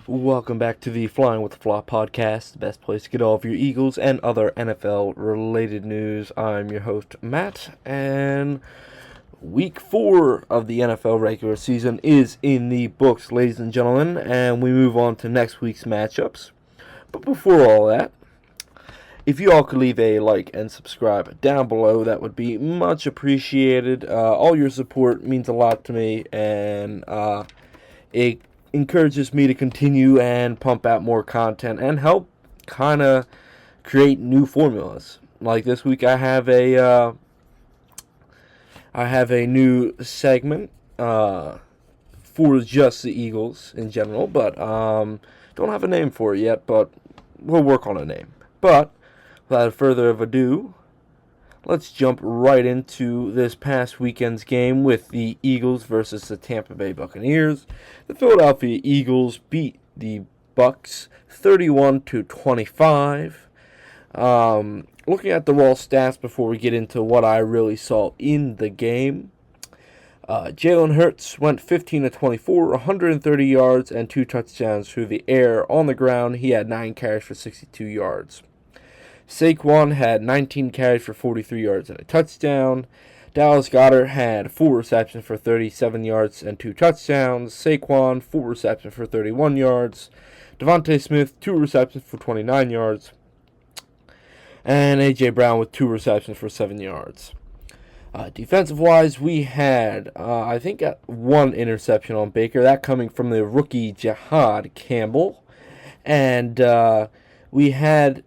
Welcome back to the Flying with the Flop podcast, the best place to get all of your Eagles and other NFL related news. I'm your host, Matt, and week 4 of the NFL regular season is in the books, ladies and gentlemen, and we move on to next week's matchups. But before all that, if you all could leave a like and subscribe down below, that would be much appreciated. All your support means a lot to me, and it encourages me to continue and pump out more content and help kind of create new formulas. Like this week, I have a new segment for just the Eagles in general, but don't have a name for it yet. But we'll work on a name. But without further ado, let's jump right into this past weekend's game with the Eagles versus the Tampa Bay Buccaneers. The Philadelphia Eagles beat the Bucs 31-25. Looking at the raw stats before we get into what I really saw in the game, Jalen Hurts went 15-24, 130 yards, and 2 touchdowns through the air. On the ground, he had 9 carries for 62 yards. Saquon had 19 carries for 43 yards and a touchdown. Dallas Goedert had 4 receptions for 37 yards and 2 touchdowns. Saquon, 4 receptions for 31 yards. Devontae Smith, 2 receptions for 29 yards. And A.J. Brown with 2 receptions for 7 yards. Defensive-wise, we had, I think, 1 interception on Baker. That coming from the rookie Jihad Campbell. And we had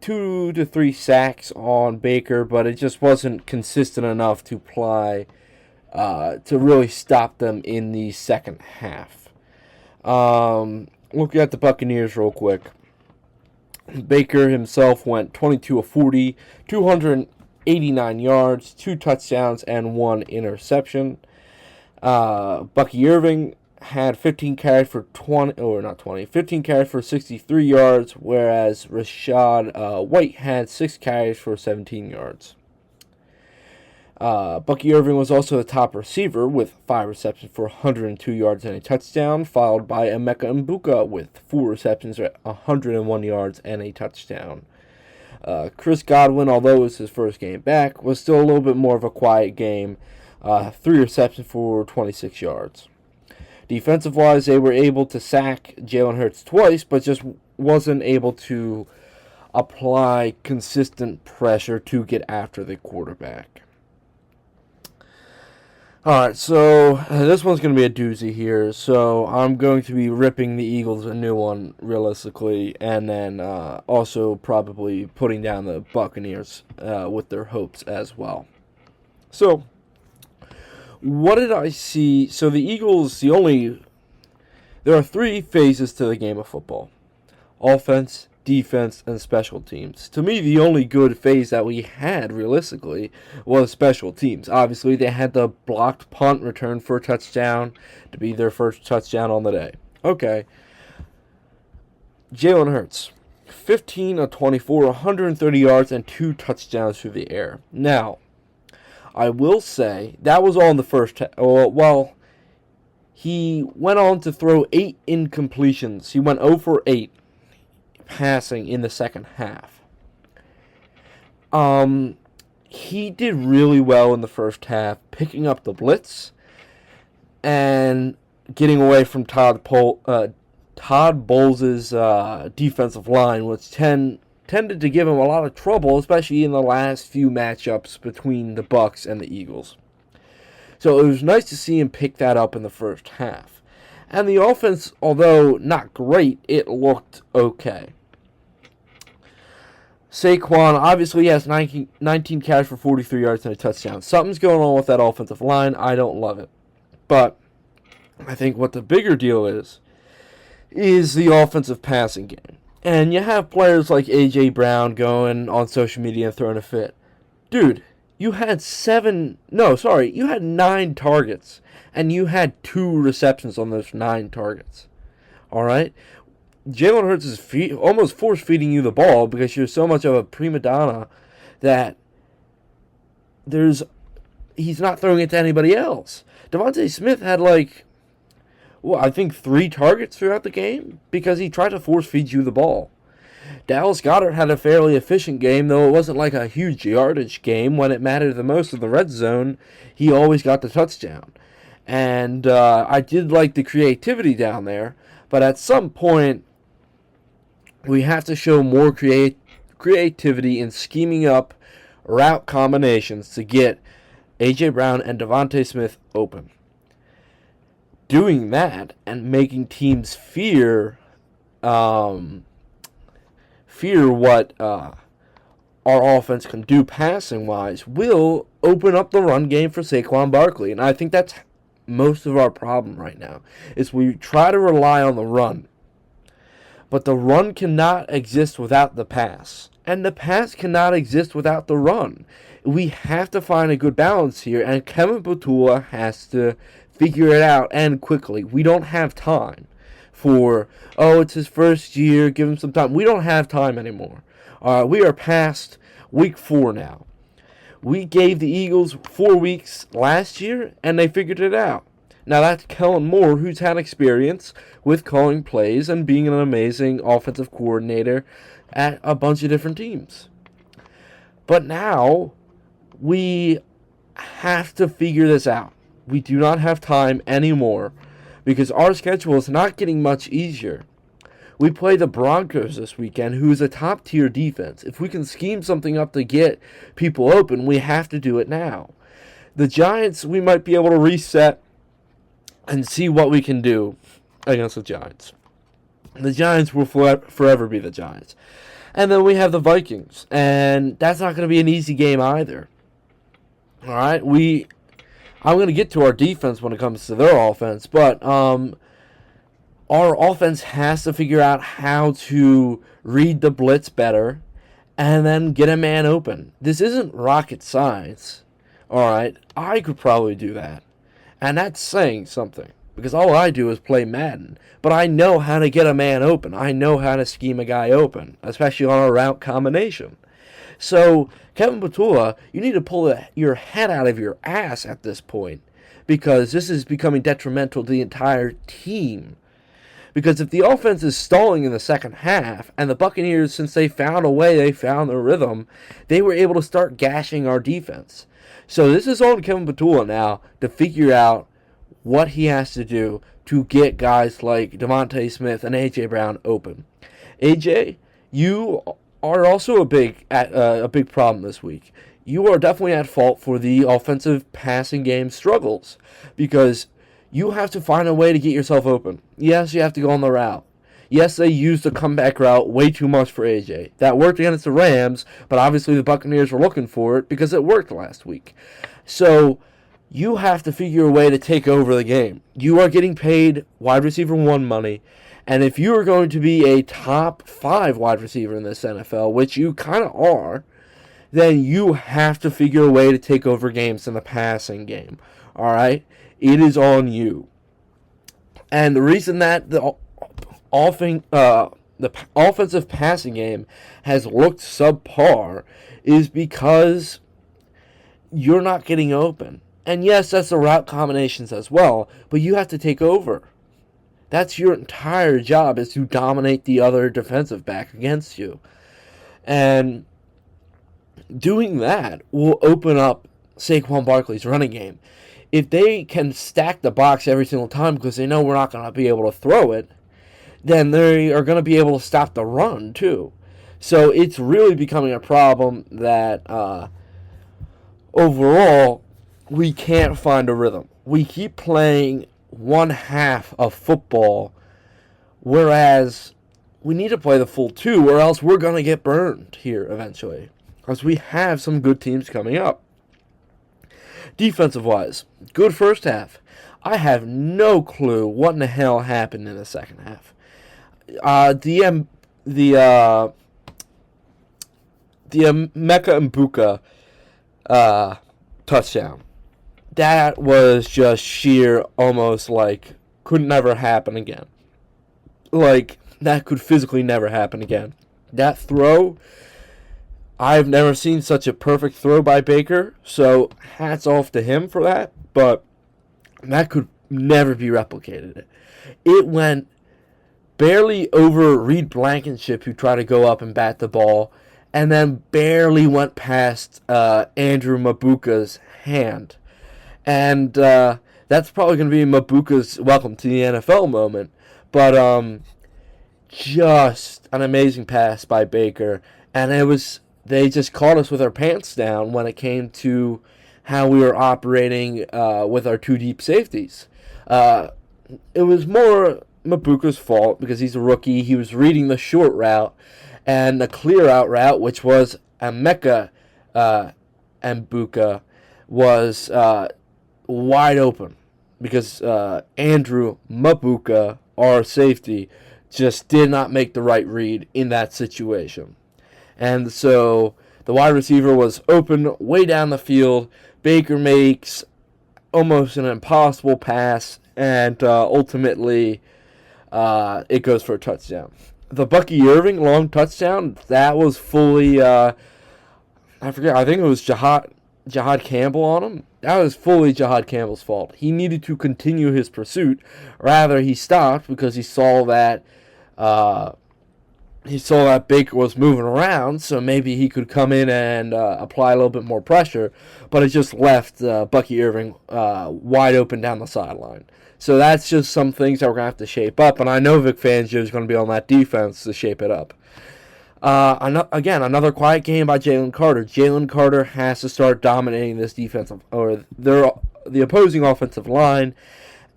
2 to 3 sacks on Baker, but it just wasn't consistent enough to really stop them in the second half. Looking at the Buccaneers real quick, Baker himself went 22 of 40, 289 yards, 2 touchdowns, and 1 interception. Bucky Irving had 15 carries for 15 carries for 63 yards, whereas Rashad White had 6 carries for 17 yards. Bucky Irving was also the top receiver with 5 receptions for 102 yards and a touchdown, followed by Emeka Mbuka with 4 receptions for 101 yards and a touchdown. Chris Godwin, although it was his first game back, was still a little bit more of a quiet game, 3 receptions for 26 yards. Defensive-wise, they were able to sack Jalen Hurts twice, but just wasn't able to apply consistent pressure to get after the quarterback. Alright, so this one's going to be a doozy here. So I'm going to be ripping the Eagles a new one, realistically, and then also probably putting down the Buccaneers with their hopes as well. So what did I see? So the Eagles, there are 3 phases to the game of football: offense, defense, and special teams. To me, the only good phase that we had, realistically, was special teams. Obviously, they had the blocked punt return for a touchdown to be their first touchdown on the day. Okay. Jalen Hurts, 15 of 24, 130 yards, and 2 touchdowns through the air. Now, I will say that was all in the first half. Well, he went on to throw 8 incompletions. He went 0 for 8 passing in the second half. He did really well in the first half, picking up the blitz and getting away from Todd Bowles' defensive line, which tended to give him a lot of trouble, especially in the last few matchups between the Bucs and the Eagles. So it was nice to see him pick that up in the first half. And the offense, although not great, it looked okay. Saquon obviously has 19 carries for 43 yards and a touchdown. Something's going on with that offensive line. I don't love it. But I think what the bigger deal is the offensive passing game. And you have players like A.J. Brown going on social media and throwing a fit. Dude, you had 9 targets, and you had 2 receptions on those 9 targets. Alright? Jalen Hurts is almost force-feeding you the ball because you're so much of a prima donna that he's not throwing it to anybody else. Devontae Smith had well, I think 3 targets throughout the game because he tried to force feed you the ball. Dallas Goedert had a fairly efficient game, though it wasn't like a huge yardage game. When it mattered the most in the red zone, he always got the touchdown. And I did like the creativity down there, but at some point, we have to show more creativity in scheming up route combinations to get A.J. Brown and Devontae Smith open. Doing that and making teams fear what our offense can do passing-wise will open up the run game for Saquon Barkley. And I think that's most of our problem right now, is we try to rely on the run. But the run cannot exist without the pass. And the pass cannot exist without the run. We have to find a good balance here, and Kevin Patula has to figure it out, and quickly. We don't have time for, it's his first year, give him some time. We don't have time anymore. We are past week 4 now. We gave the Eagles 4 weeks last year, and they figured it out. Now that's Kellen Moore, who's had experience with calling plays and being an amazing offensive coordinator at a bunch of different teams. But now we have to figure this out. We do not have time anymore because our schedule is not getting much easier. We play the Broncos this weekend, who is a top-tier defense. If we can scheme something up to get people open, we have to do it now. The Giants, we might be able to reset and see what we can do against the Giants. The Giants will forever be the Giants. And then we have the Vikings, and that's not going to be an easy game either. All right, I'm going to get to our defense when it comes to their offense, but our offense has to figure out how to read the blitz better and then get a man open. This isn't rocket science, all right? I could probably do that, and that's saying something because all I do is play Madden, but I know how to get a man open. I know how to scheme a guy open, especially on a route combination. So, Kevin Patula, you need to pull your head out of your ass at this point because this is becoming detrimental to the entire team. Because if the offense is stalling in the second half, and the Buccaneers, since they found a way, they found their rhythm, they were able to start gashing our defense. So this is on Kevin Patula now to figure out what he has to do to get guys like Devontae Smith and A.J. Brown open. A.J., you are also a big problem this week. You are definitely at fault for the offensive passing game struggles because you have to find a way to get yourself open. Yes, you have to go on the route. Yes, they used the comeback route way too much for AJ. That worked against the Rams, but obviously the Buccaneers were looking for it because it worked last week. So you have to figure a way to take over the game. You are getting paid wide receiver 1 money. And if you are going to be a top 5 wide receiver in this NFL, which you kind of are, then you have to figure a way to take over games in the passing game. All right? It is on you. And the reason that the offensive passing game has looked subpar is because you're not getting open. And yes, that's the route combinations as well, but you have to take over. That's your entire job, is to dominate the other defensive back against you. And doing that will open up Saquon Barkley's running game. If they can stack the box every single time because they know we're not going to be able to throw it, then they are going to be able to stop the run too. So it's really becoming a problem that overall we can't find a rhythm. We keep playing one half of football, whereas we need to play the full 2 or else we're going to get burned here eventually because we have some good teams coming up. Defensive-wise, good first half. I have no clue what in the hell happened in the second half. The Emeka Egbuka touchdown. That was just sheer, almost like, could never happen again. Like, that could physically never happen again. That throw, I've never seen such a perfect throw by Baker, so hats off to him for that. But that could never be replicated. It went barely over Reed Blankenship, who tried to go up and bat the ball, and then barely went past Andrew Mabuka's hand. And that's probably going to be Mabuka's welcome to the NFL moment. But just an amazing pass by Baker. And they just caught us with our pants down when it came to how we were operating with our two deep safeties. It was more Mabuka's fault because he's a rookie. He was reading the short route, and the clear out route, which was Emeka Mbuka, was wide open because Andrew Mabuka, our safety, just did not make the right read in that situation. And so the wide receiver was open way down the field. Baker makes almost an impossible pass, and ultimately it goes for a touchdown. The Bucky Irving long touchdown, that was fully, I think it was Jahad Campbell on him. That was fully Jahad Campbell's fault. He needed to continue his pursuit. Rather, he stopped because he saw that Baker was moving around, so maybe he could come in and apply a little bit more pressure, but it just left Bucky Irving wide open down the sideline. So that's just some things that we're going to have to shape up, and I know Vic Fangio is going to be on that defense to shape it up. Another quiet game by Jalen Carter. Jalen Carter has to start dominating this defensive, or the opposing offensive line,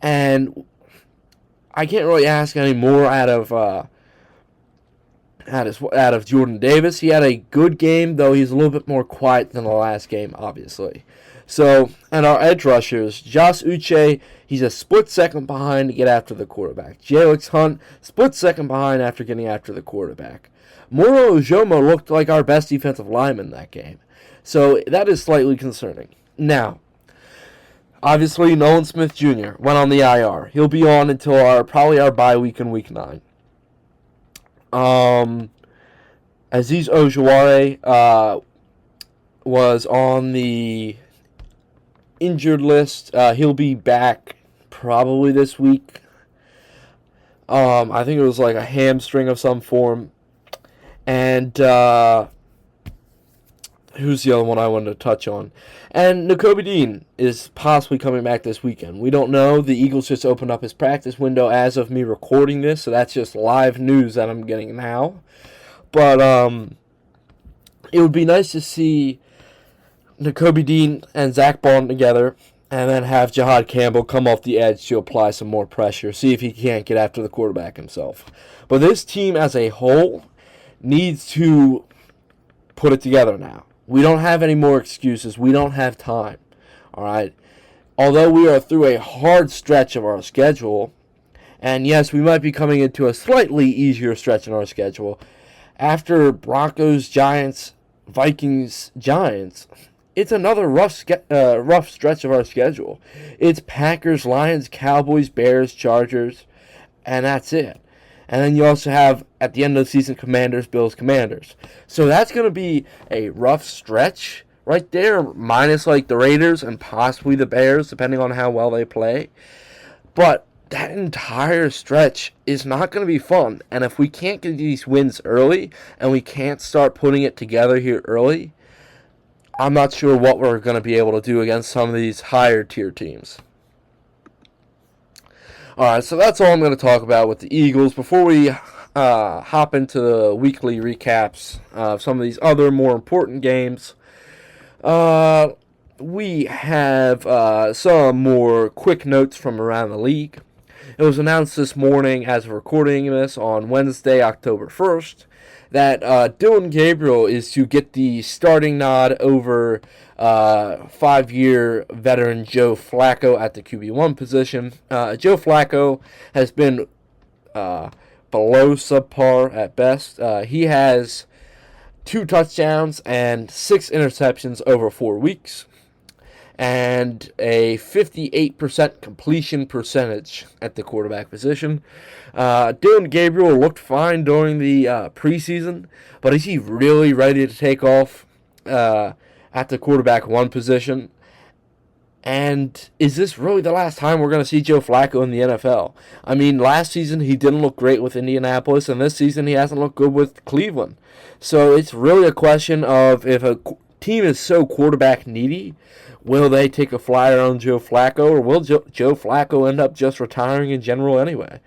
and I can't really ask any more out of Jordan Davis. He had a good game, though he's a little bit more quiet than the last game, obviously. So, and our edge rushers, Josh Uche, he's a split second behind to get after the quarterback. Jalix Hunt, split second behind after getting after the quarterback. Moro Ojomo looked like our best defensive lineman that game. So that is slightly concerning. Now, obviously, Nolan Smith Jr. went on the IR. He'll be on until probably our bye week in Week 9. Azeez Ojulari was on the injured list. He'll be back probably this week. I think it was like a hamstring of some form. And who's the other one I wanted to touch on? And Nakobe Dean is possibly coming back this weekend. We don't know. The Eagles just opened up his practice window as of me recording this, so that's just live news that I'm getting now. But it would be nice to see Nakobe Dean and Zach Bond together, and then have Jahad Campbell come off the edge to apply some more pressure, see if he can't get after the quarterback himself. But this team as a whole needs to put it together now. We don't have any more excuses. We don't have time. All right. Although we are through a hard stretch of our schedule, and yes, we might be coming into a slightly easier stretch in our schedule. After Broncos, Giants, Vikings, Giants, it's another rough stretch of our schedule. It's Packers, Lions, Cowboys, Bears, Chargers, and that's it. And then you also have, at the end of the season, Commanders, Bills, Commanders. So that's going to be a rough stretch right there, minus like the Raiders and possibly the Bears, depending on how well they play. But that entire stretch is not going to be fun. And if we can't get these wins early and we can't start putting it together here early, I'm not sure what we're going to be able to do against some of these higher tier teams. Alright, so that's all I'm going to talk about with the Eagles. Before we hop into the weekly recaps of some of these other more important games, we have some more quick notes from around the league. It was announced this morning, as of recording this on Wednesday, October 1st, that Dillon Gabriel is to get the starting nod over 5-year veteran Joe Flacco at the QB1 position. Joe Flacco has been below subpar at best. He has 2 touchdowns and 6 interceptions over 4 weeks, and a 58% completion percentage at the quarterback position. Dillon Gabriel looked fine during the preseason, but is he really ready to take off at the quarterback 1 position? And is this really the last time we're going to see Joe Flacco in the NFL? I mean, last season he didn't look great with Indianapolis, and this season he hasn't looked good with Cleveland. So it's really a question of, if a team is so quarterback needy, will they take a flyer on Joe Flacco, or will Joe Flacco end up just retiring in general anyway?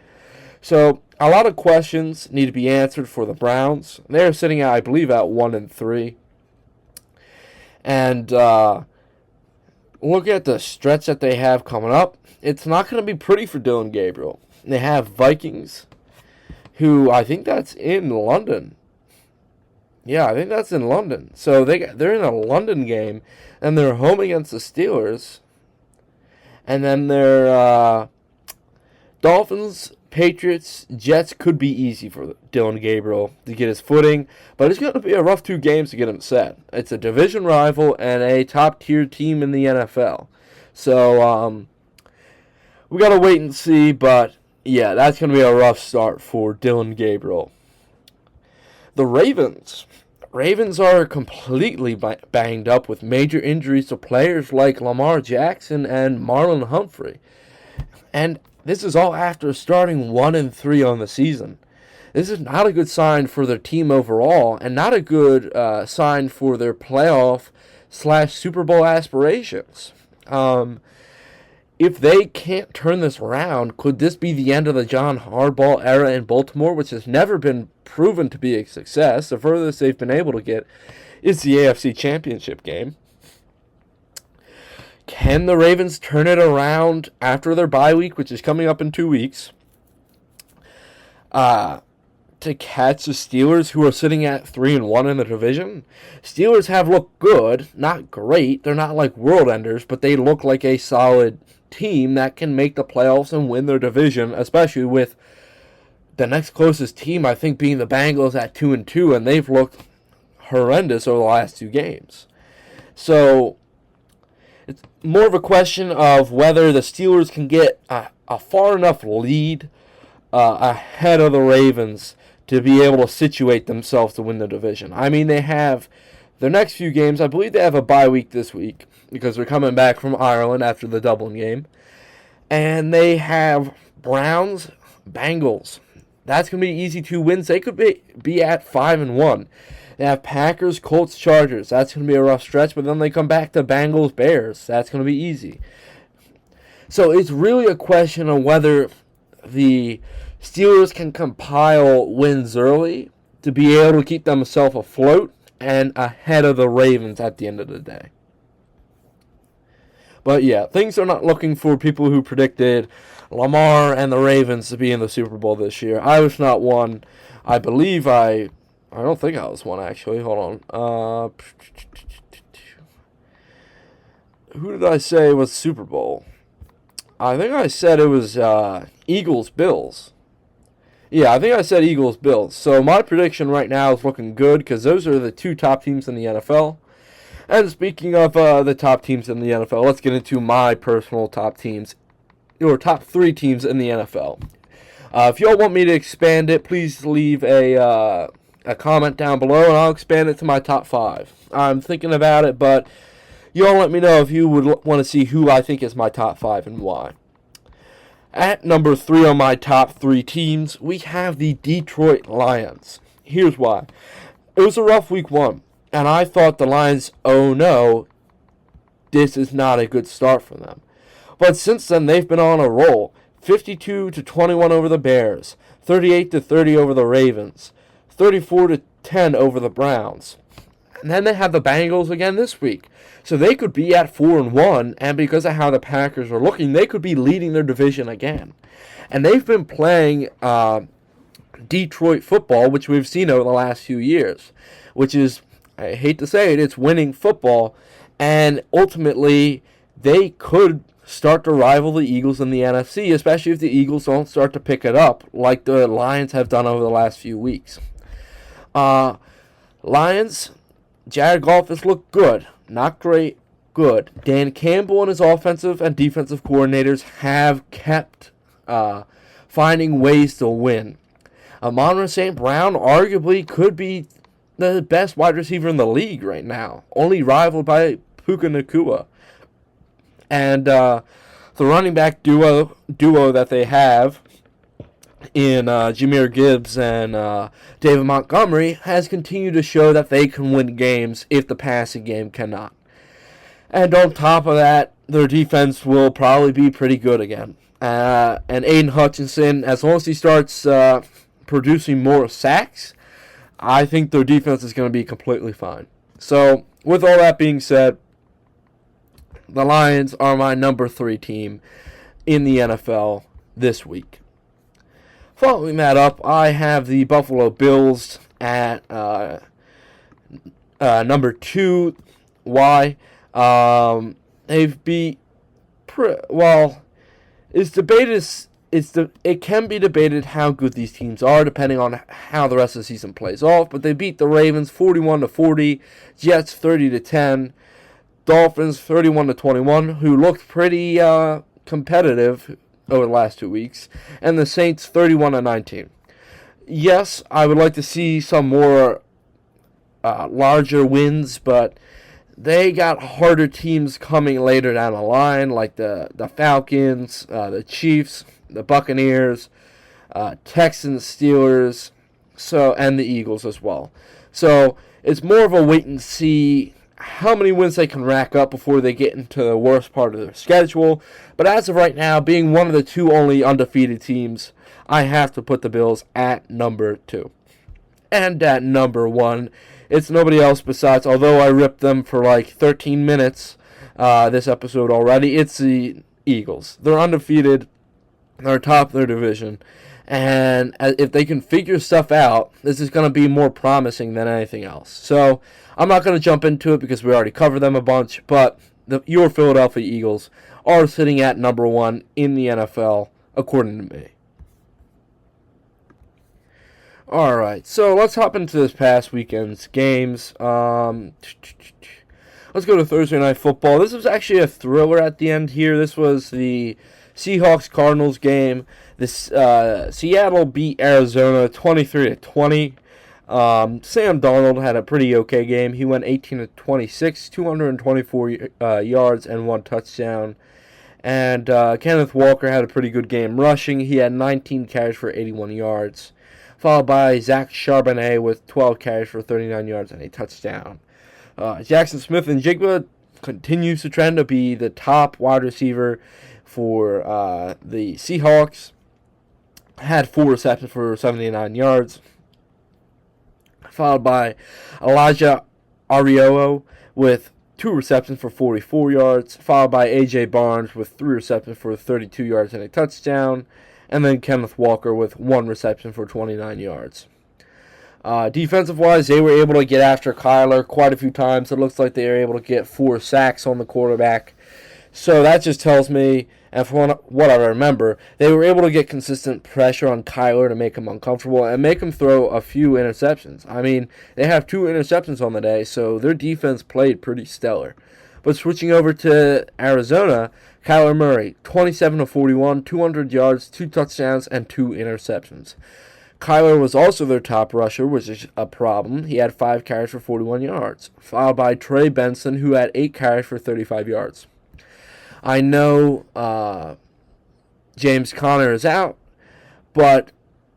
So a lot of questions need to be answered for the Browns. They're sitting at, I believe, at 1-3. And look at the stretch that they have coming up. It's not going to be pretty for Dillon Gabriel. They have Vikings, who I think that's in London. Yeah, I think that's in London. So they're in a London game, and they're home against the Steelers. And then they're Dolphins, Patriots, Jets could be easy for Dillon Gabriel to get his footing, but it's going to be a rough 2 games to get him set. It's a division rival and a top-tier team in the NFL. So we got to wait and see, but yeah, that's going to be a rough start for Dillon Gabriel. The Ravens. Ravens are completely banged up with major injuries to players like Lamar Jackson and Marlon Humphrey. And this is all after starting 1-3 on the season. This is not a good sign for their team overall, and not a good sign for their playoff/Super Bowl aspirations. If they can't turn this around, could this be the end of the John Harbaugh era in Baltimore, which has never been proven to be a success? The furthest they've been able to get is the AFC Championship game. Can the Ravens turn it around after their bye week, which is coming up in 2 weeks, to catch the Steelers, who are sitting at 3-1 in the division? Steelers have looked good, not great. They're not like world enders, but they look like a solid team that can make the playoffs and win their division, especially with the next closest team, I think, being the Bengals at 2-2, and they've looked horrendous over the last 2 games. So it's more of a question of whether the Steelers can get a far enough lead ahead of the Ravens to be able to situate themselves to win the division. I mean, they have their next few games. I believe they have a bye week this week because they're coming back from Ireland after the Dublin game. And they have Browns, Bengals. That's going to be easy 2 wins. They could be at 5-1. They have Packers, Colts, Chargers. That's going to be a rough stretch, but then they come back to Bengals, Bears. That's going to be easy. So it's really a question of whether the Steelers can compile wins early to be able to keep themselves afloat and ahead of the Ravens at the end of the day. But yeah, things are not looking for people who predicted Lamar and the Ravens to be in the Super Bowl this year. I was not one. I believe I don't think I was one, actually. Hold on. Who did I say was Super Bowl? I think I said it was Eagles-Bills. Yeah, I think I said Eagles-Bills. So my prediction right now is looking good because those are the 2 top teams in the NFL. And speaking of the top teams in the NFL, let's get into my personal top teams, or top 3 teams in the NFL. If y'all want me to expand it, please leave a comment down below, and I'll expand it to my top 5. I'm thinking about it, but y'all let me know if you would want to see who I think is my top 5 and why. At number 3 on my top 3 teams, we have the Detroit Lions. Here's why. It was a rough week 1, and I thought the Lions, oh no, this is not a good start for them. But since then, they've been on a roll. 52-21 over the Bears, 38-30 over the Ravens, 34-10 over the Browns. And then they have the Bengals again this week. So they could be at 4-1, and because of how the Packers are looking, they could be leading their division again. And they've been playing Detroit football, which we've seen over the last few years, which is, I hate to say it, it's winning football. And ultimately, they could start to rival the Eagles in the NFC, especially if the Eagles don't start to pick it up like the Lions have done over the last few weeks. Lions, Jared Goff has looked good. Not great, good. Dan Campbell and his offensive and defensive coordinators have kept finding ways to win. Amon-Ra St. Brown arguably could be the best wide receiver in the league right now, only rivaled by Puka Nacua. And the running back duo that they have in Jahmyr Gibbs and David Montgomery has continued to show that they can win games if the passing game cannot. And on top of that, their defense will probably be pretty good again. And Aiden Hutchinson, as long as he starts producing more sacks, I think their defense is going to be completely fine. So, with all that being said, the Lions are my number 3 team in the NFL this week. Following that up, I have the Buffalo Bills at number 2. Why? They've beat. It's debated. It can be debated how good these teams are depending on how the rest of the season plays off. But they beat the Ravens 41-40, Jets 30-10, Dolphins 31-21, who looked pretty competitive over the last 2 weeks, and the Saints 31-19. Yes, I would like to see some more larger wins, but they got harder teams coming later down the line, like the Falcons, the Chiefs, the Buccaneers, Texans, Steelers, and the Eagles as well. So it's more of a wait and see how many wins they can rack up before they get into the worst part of their schedule. But as of right now, being one of the 2 only undefeated teams, I have to put the Bills at number 2. And at number 1, it's nobody else besides, although I ripped them for like 13 minutes this episode already, it's the Eagles. They're undefeated. They're top of their division. And if they can figure stuff out, this is going to be more promising than anything else. So I'm not going to jump into it because we already covered them a bunch, but your Philadelphia Eagles are sitting at number 1 in the NFL, according to me. Alright, so let's hop into this past weekend's games. Let's go to Thursday Night Football. This was actually a thriller at the end here. This was the Seahawks-Cardinals game. Seattle beat Arizona 23-20. Sam Darnold had a pretty okay game. He went 18-26, 224 yards and 1 touchdown. And Kenneth Walker had a pretty good game rushing. He had 19 carries for 81 yards. Followed by Zach Charbonnet with 12 carries for 39 yards and a touchdown. Jackson Smith-Njigba continues to trend to be the top wide receiver for the Seahawks. Had 4 receptions for 79 yards. Followed by Elijah Arioyo with 2 receptions for 44 yards. Followed by A.J. Barnes with 3 receptions for 32 yards and a touchdown. And then Kenneth Walker with 1 reception for 29 yards. Defensive-wise, they were able to get after Kyler quite a few times. It looks like they were able to get 4 sacks on the quarterback. So that just tells me, and from what I remember, they were able to get consistent pressure on Kyler to make him uncomfortable and make him throw a few interceptions. I mean, they have 2 interceptions on the day, so their defense played pretty stellar. But switching over to Arizona, Kyler Murray, 27-41, 200 yards, 2 touchdowns, and 2 interceptions. Kyler was also their top rusher, which is a problem. He had 5 carries for 41 yards, followed by Trey Benson, who had 8 carries for 35 yards. I know James Conner is out, but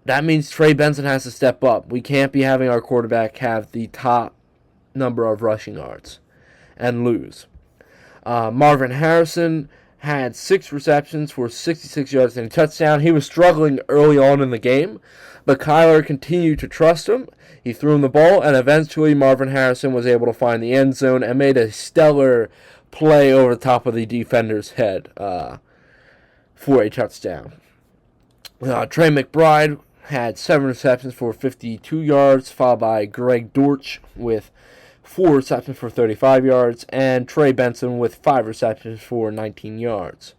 that means Trey Benson has to step up. We can't be having our quarterback have the top number of rushing yards and lose. Marvin Harrison had 6 receptions for 66 yards and a touchdown. He was struggling early on in the game, but Kyler continued to trust him. He threw him the ball, and eventually Marvin Harrison was able to find the end zone and made a stellar play over the top of the defender's head for a touchdown. Trey McBride had 7 receptions for 52 yards, followed by Greg Dortch with 4 receptions for 35 yards, and Trey Benson with 5 receptions for 19 yards.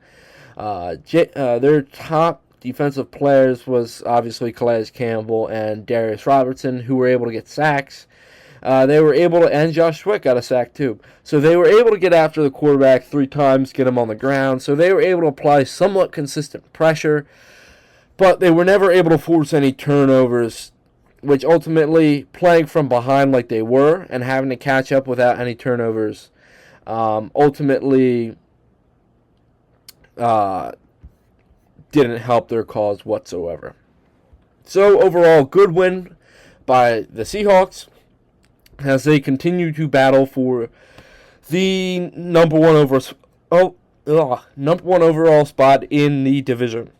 Their top defensive players was obviously Calais Campbell and Darius Robertson, who were able to get sacks. They were able to, and Josh Sweat got a sack too. So they were able to get after the quarterback 3 times, get him on the ground. So they were able to apply somewhat consistent pressure, but they were never able to force any turnovers, which ultimately, playing from behind like they were and having to catch up without any turnovers, ultimately didn't help their cause whatsoever. So overall, good win by the Seahawks as they continue to battle for the number one overall spot in the division.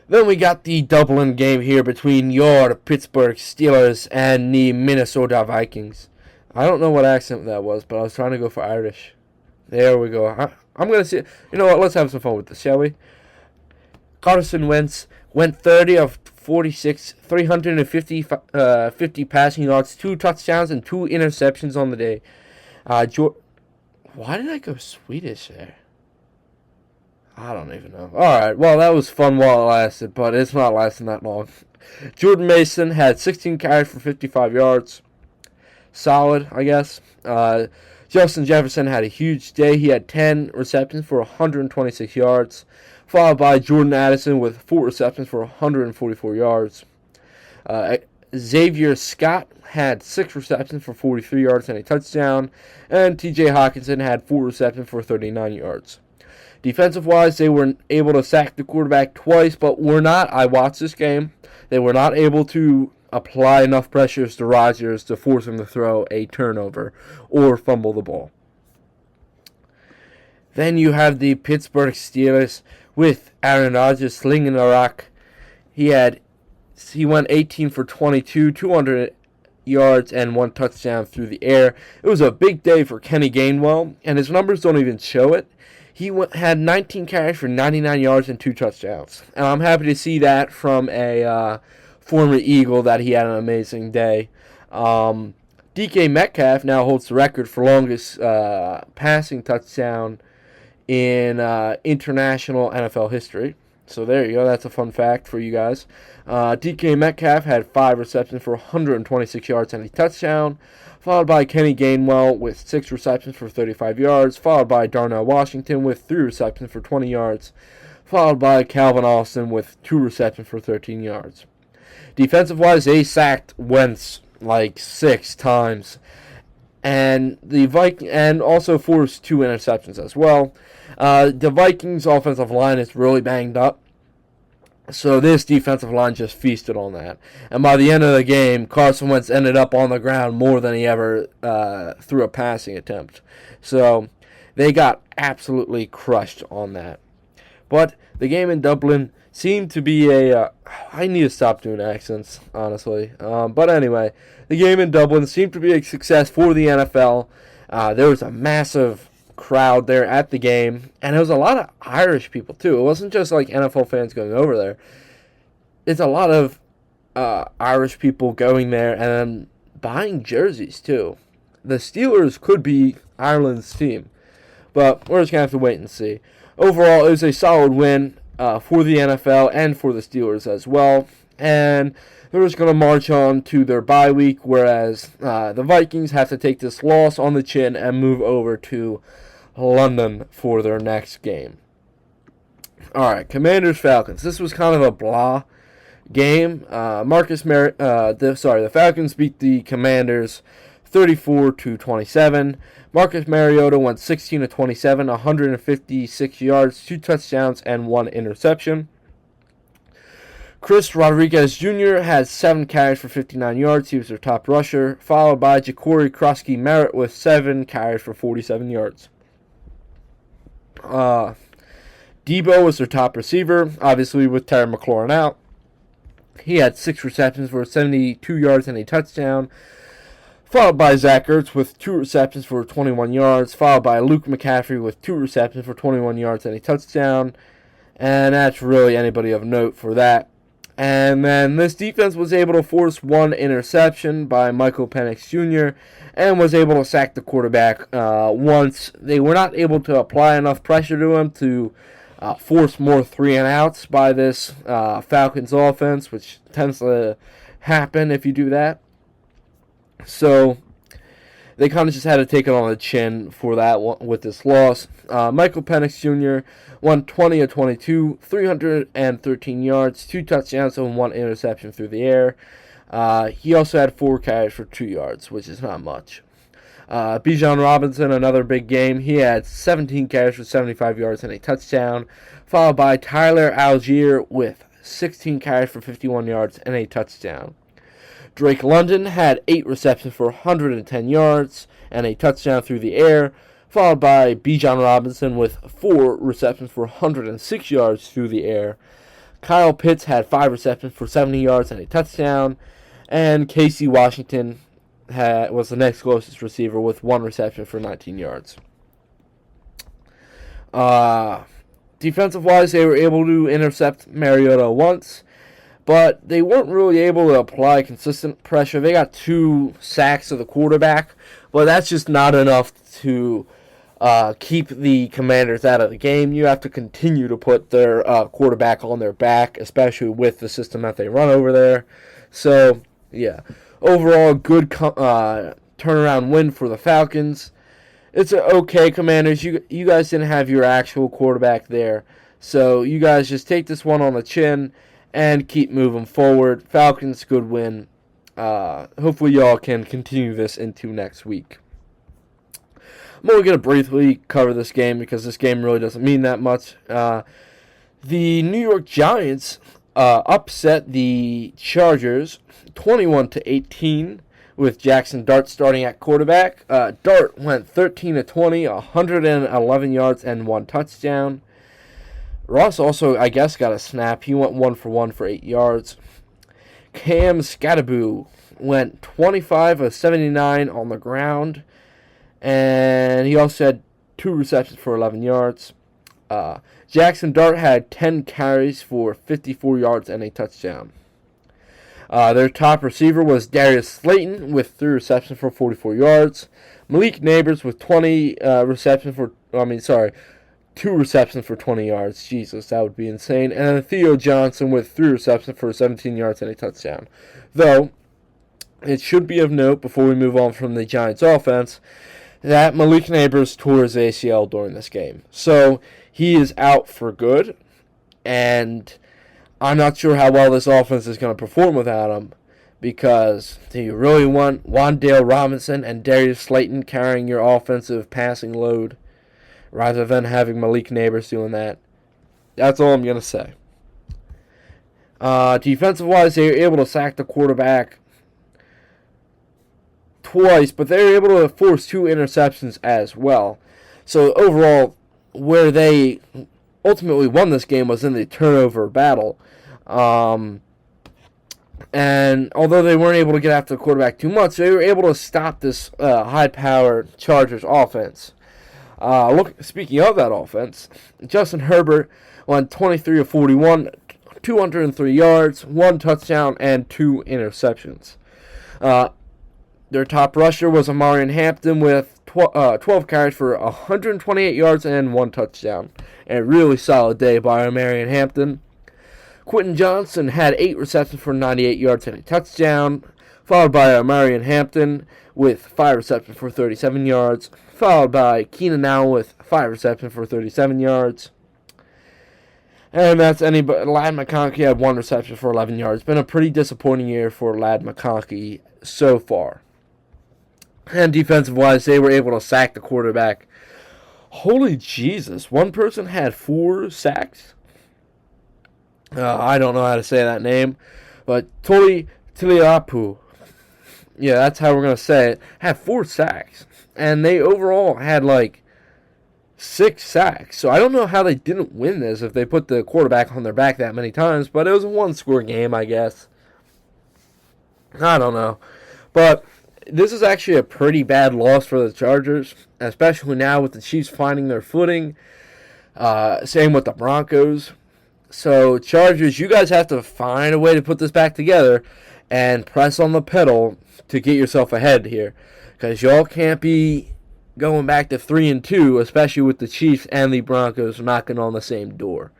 Then we got the Dublin game here between your Pittsburgh Steelers and the Minnesota Vikings. I don't know what accent that was, but I was trying to go for Irish. There we go. I'm going to see. You know what? Let's have some fun with this, shall we? Carson Wentz went 30 of 46, 350 passing yards, 2 touchdowns, and 2 interceptions on the day. Why did I go Swedish there? I don't even know. Alright, well, that was fun while it lasted, but it's not lasting that long. Jordan Mason had 16 carries for 55 yards. Solid, I guess. Justin Jefferson had a huge day. He had 10 receptions for 126 yards, followed by Jordan Addison with 4 receptions for 144 yards. Xavier Scott had 6 receptions for 43 yards and a touchdown, and TJ Hawkinson had 4 receptions for 39 yards. Defensive-wise, they were able to sack the quarterback twice, but I watched this game, they were not able to apply enough pressures to Rodgers to force him to throw a turnover or fumble the ball. Then you have the Pittsburgh Steelers with Aaron Rodgers slinging the rock. He went 18 for 22, 200 yards, and 1 touchdown through the air. It was a big day for Kenny Gainwell, and his numbers don't even show it. He had 19 carries for 99 yards and 2 touchdowns. And I'm happy to see that from a former Eagle, that he had an amazing day. DK Metcalf now holds the record for longest passing touchdown in international NFL history. So there you go. That's a fun fact for you guys. DK Metcalf had 5 receptions for 126 yards and a touchdown, followed by Kenny Gainwell with 6 receptions for 35 yards, followed by Darnell Washington with 3 receptions for 20 yards, followed by Calvin Austin with 2 receptions for 13 yards. Defensive-wise, they sacked Wentz like 6 times, and also forced 2 interceptions as well. The Vikings' offensive line is really banged up, so this defensive line just feasted on that. And by the end of the game, Carson Wentz ended up on the ground more than he ever threw a passing attempt. So they got absolutely crushed on that. But the game in Dublin seemed to be I need to stop doing accents, honestly. But anyway, the game in Dublin seemed to be a success for the NFL. There was a massive crowd there at the game, and there was a lot of Irish people too. It wasn't just like NFL fans going over there. It's a lot of Irish people going there and buying jerseys too. The Steelers could be Ireland's team, but we're just gonna have to wait and see. Overall, it was a solid win for the NFL and for the Steelers as well, and they're just going to march on to their bye week, whereas the Vikings have to take this loss on the chin and move over to London for their next game. Alright, Commanders-Falcons. This was kind of a blah game. The Falcons beat the Commanders 34-27. Marcus Mariota went 16-27, 156 yards, 2 touchdowns, and 1 interception. Chris Rodriguez Jr. had 7 carries for 59 yards. He was their top rusher, followed by Ja'Cory Krosky-Merritt with 7 carries for 47 yards. Debo was their top receiver, obviously with Terry McLaurin out. He had 6 receptions for 72 yards and a touchdown, followed by Zach Ertz with 2 receptions for 21 yards, followed by Luke McCaffrey with 2 receptions for 21 yards and a touchdown. And that's really anybody of note for that. And then this defense was able to force 1 interception by Michael Penix Jr. and was able to sack the quarterback once. They were not able to apply enough pressure to him to force more 3-and-outs by this Falcons offense, which tends to happen if you do that. So they kind of just had to take it on the chin for that one with this loss. Michael Penix Jr. won 20-22, 313 yards, 2 touchdowns, and 1 interception through the air. He also had 4 carries for 2 yards, which is not much. Bijan Robinson, another big game. He had 17 carries for 75 yards and a touchdown, followed by Tyler Algier with 16 carries for 51 yards and a touchdown. Drake London had 8 receptions for 110 yards and a touchdown through the air, followed by Bijan Robinson with 4 receptions for 106 yards through the air. Kyle Pitts had 5 receptions for 70 yards and a touchdown, and Casey Washington was the next closest receiver with 1 reception for 19 yards. Defensive-wise, they were able to intercept Mariota once, but they weren't really able to apply consistent pressure. They got 2 sacks to the quarterback, but that's just not enough to keep the Commanders out of the game. You have to continue to put their quarterback on their back, especially with the system that they run over there. So, yeah. Overall, good turnaround win for the Falcons. It's an okay Commanders. You guys didn't have your actual quarterback there. So, you guys just take this one on the chin and keep moving forward. Falcons, good win. Hopefully, y'all can continue this into next week. I'm only going to briefly cover this game because this game really doesn't mean that much. The New York Giants upset the Chargers 21-18 with Jackson Dart starting at quarterback. Dart went 13-20, 111 yards and 1 touchdown. Ross also, I guess, got a snap. He went 1 for 1 for 8 yards. Cam Skattebo went 25 of 79 on the ground. And he also had 2 receptions for 11 yards. Jackson Dart had 10 carries for 54 yards and a touchdown. Their top receiver was Darius Slayton with 3 receptions for 44 yards. Malik Neighbors with 2 receptions for 20 yards. Jesus, that would be insane. And then Theo Johnson with 3 receptions for 17 yards and a touchdown. Though, it should be of note before we move on from the Giants offense that Malik Neighbors tore his ACL during this game. So, he is out for good, and I'm not sure how well this offense is going to perform without him, because do you really want Wan'Dale Robinson and Darius Slayton carrying your offensive passing load rather than having Malik Neighbors doing that? That's all I'm going to say. Defensive-wise, they were able to sack the quarterback twice, but they were able to force 2 interceptions as well. So overall, where they ultimately won this game was in the turnover battle. And although they weren't able to get after the quarterback too much, they were able to stop this high-powered Chargers offense. Speaking of that offense, Justin Herbert went 23 of 41, 203 yards, 1 touchdown, and 2 interceptions. Their top rusher was Amarian Hampton with 12 carries for 128 yards and 1 touchdown. And a really solid day by Amarian Hampton. Quentin Johnson had 8 receptions for 98 yards and a touchdown, followed by Amarian Hampton with 5 receptions for 37 yards, followed by Keenan Allen with 5 receptions for 37 yards. And that's anybody. Ladd McConkey had 1 reception for 11 yards. Been a pretty disappointing year for Ladd McConkey so far. And defensive-wise, they were able to sack the quarterback. Holy Jesus. One person had 4 sacks. I don't know how to say that name. But Toli Tiliapu, yeah, that's how we're going to say it, had 4 sacks. And they overall had 6 sacks. So I don't know how they didn't win this if they put the quarterback on their back that many times. But it was a 1-score game, I guess. I don't know. But this is actually a pretty bad loss for the Chargers, especially now with the Chiefs finding their footing. Same with the Broncos. So, Chargers, you guys have to find a way to put this back together and press on the pedal to get yourself ahead here. Because y'all can't be going back to 3-2, especially with the Chiefs and the Broncos knocking on the same door.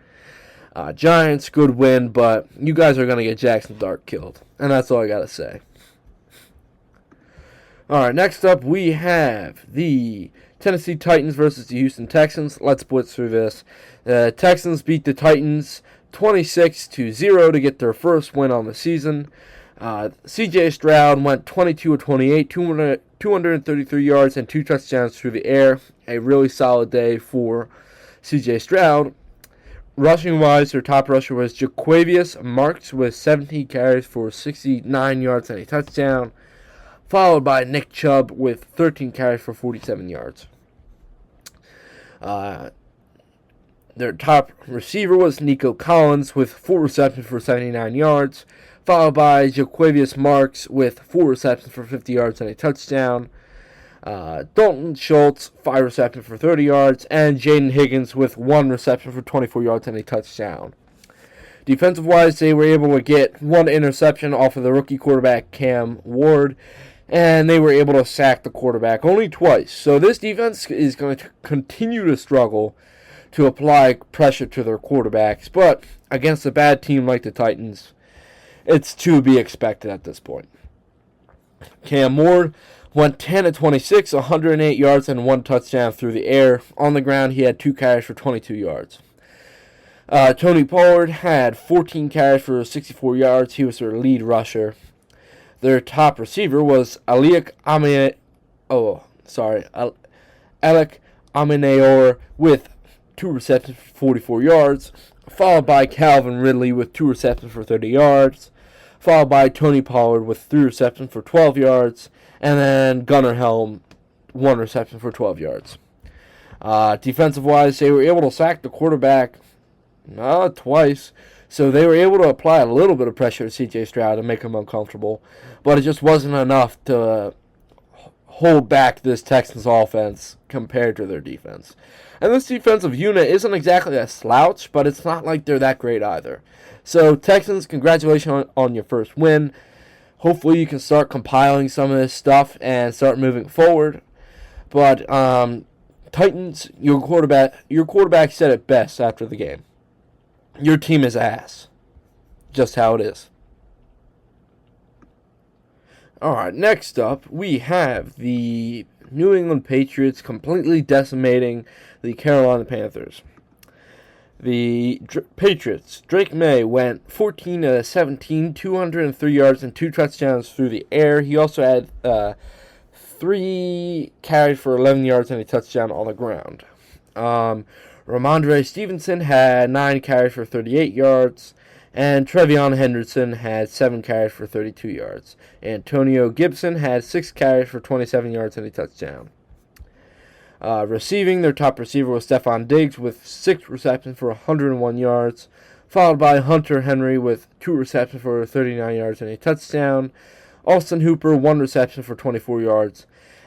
Giants, good win, but you guys are going to get Jackson Dart killed. And that's all I got to say. Alright, next up we have the Tennessee Titans versus the Houston Texans. Let's blitz through this. The Texans beat the Titans 26-0 to get their first win on the season. C.J. Stroud went 22 of 28, 233 yards and 2 touchdowns through the air. A really solid day for C.J. Stroud. Rushing-wise, their top rusher was Jaquavius Marks with 17 carries for 69 yards and a touchdown, followed by Nick Chubb with 13 carries for 47 yards. Their top receiver was Nico Collins with 4 receptions for 79 yards, followed by Jaquavius Marks with 4 receptions for 50 yards and a touchdown. Dalton Schultz, 5 receptions for 30 yards, and Jaden Higgins with 1 reception for 24 yards and a touchdown. Defensive-wise, they were able to get 1 interception off of the rookie quarterback Cam Ward, and they were able to sack the quarterback only twice. So this defense is going to continue to struggle to apply pressure to their quarterbacks, but against a bad team like the Titans, it's to be expected at this point. Cam Ward went 10 of 26, 108 yards, and 1 touchdown through the air. On the ground, he had 2 carries for 22 yards. Tony Pollard had 14 carries for 64 yards. He was their lead rusher. Their top receiver was Alec Amenayor with 2 receptions for 44 yards, followed by Calvin Ridley with 2 receptions for 30 yards, followed by Tony Pollard with 3 receptions for 12 yards, and then Gunnar Helm, 1 reception for 12 yards. Defensive-wise, they were able to sack the quarterback twice, so they were able to apply a little bit of pressure to C.J. Stroud and make him uncomfortable, but it just wasn't enough to hold back this Texans offense compared to their defense. And this defensive unit isn't exactly a slouch, but it's not like they're that great either. So, Texans, congratulations on your first win. Hopefully you can start compiling some of this stuff and start moving forward. But Titans, your quarterback said it best after the game. Your team is ass. Just how it is. Alright, next up, we have the New England Patriots completely decimating the Carolina Panthers. The Patriots, Drake May went 14 of 17, 203 yards and 2 touchdowns through the air. He also had 3 carries for 11 yards and a touchdown on the ground. Ramondre Stevenson had 9 carries for 38 yards, and Trevion Henderson had 7 carries for 32 yards. Antonio Gibson had 6 carries for 27 yards and a touchdown. Receiving, their top receiver was Stephon Diggs with 6 receptions for 101 yards, followed by Hunter Henry with 2 receptions for 39 yards and a touchdown. Austin Hooper, 1 reception for 24 yards,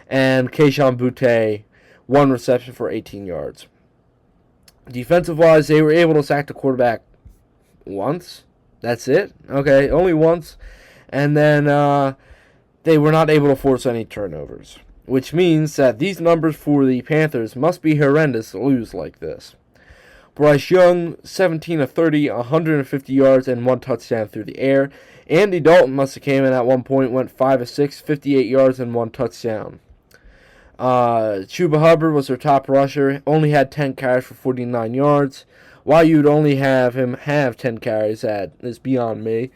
and Kayshon Boutte, 1 reception for 18 yards. Defensive-wise, they were able to sack the quarterback once. That's it? Okay, only once. And then they were not able to force any turnovers, which means that these numbers for the Panthers must be horrendous to lose like this. Bryce Young, 17 of 30, 150 yards, and 1 touchdown through the air. Andy Dalton must have came in at one point, went 5 of 6, 58 yards, and 1 touchdown. Chuba Hubbard was their top rusher, only had 10 carries for 49 yards. Why you'd only have him have 10 carries is beyond me.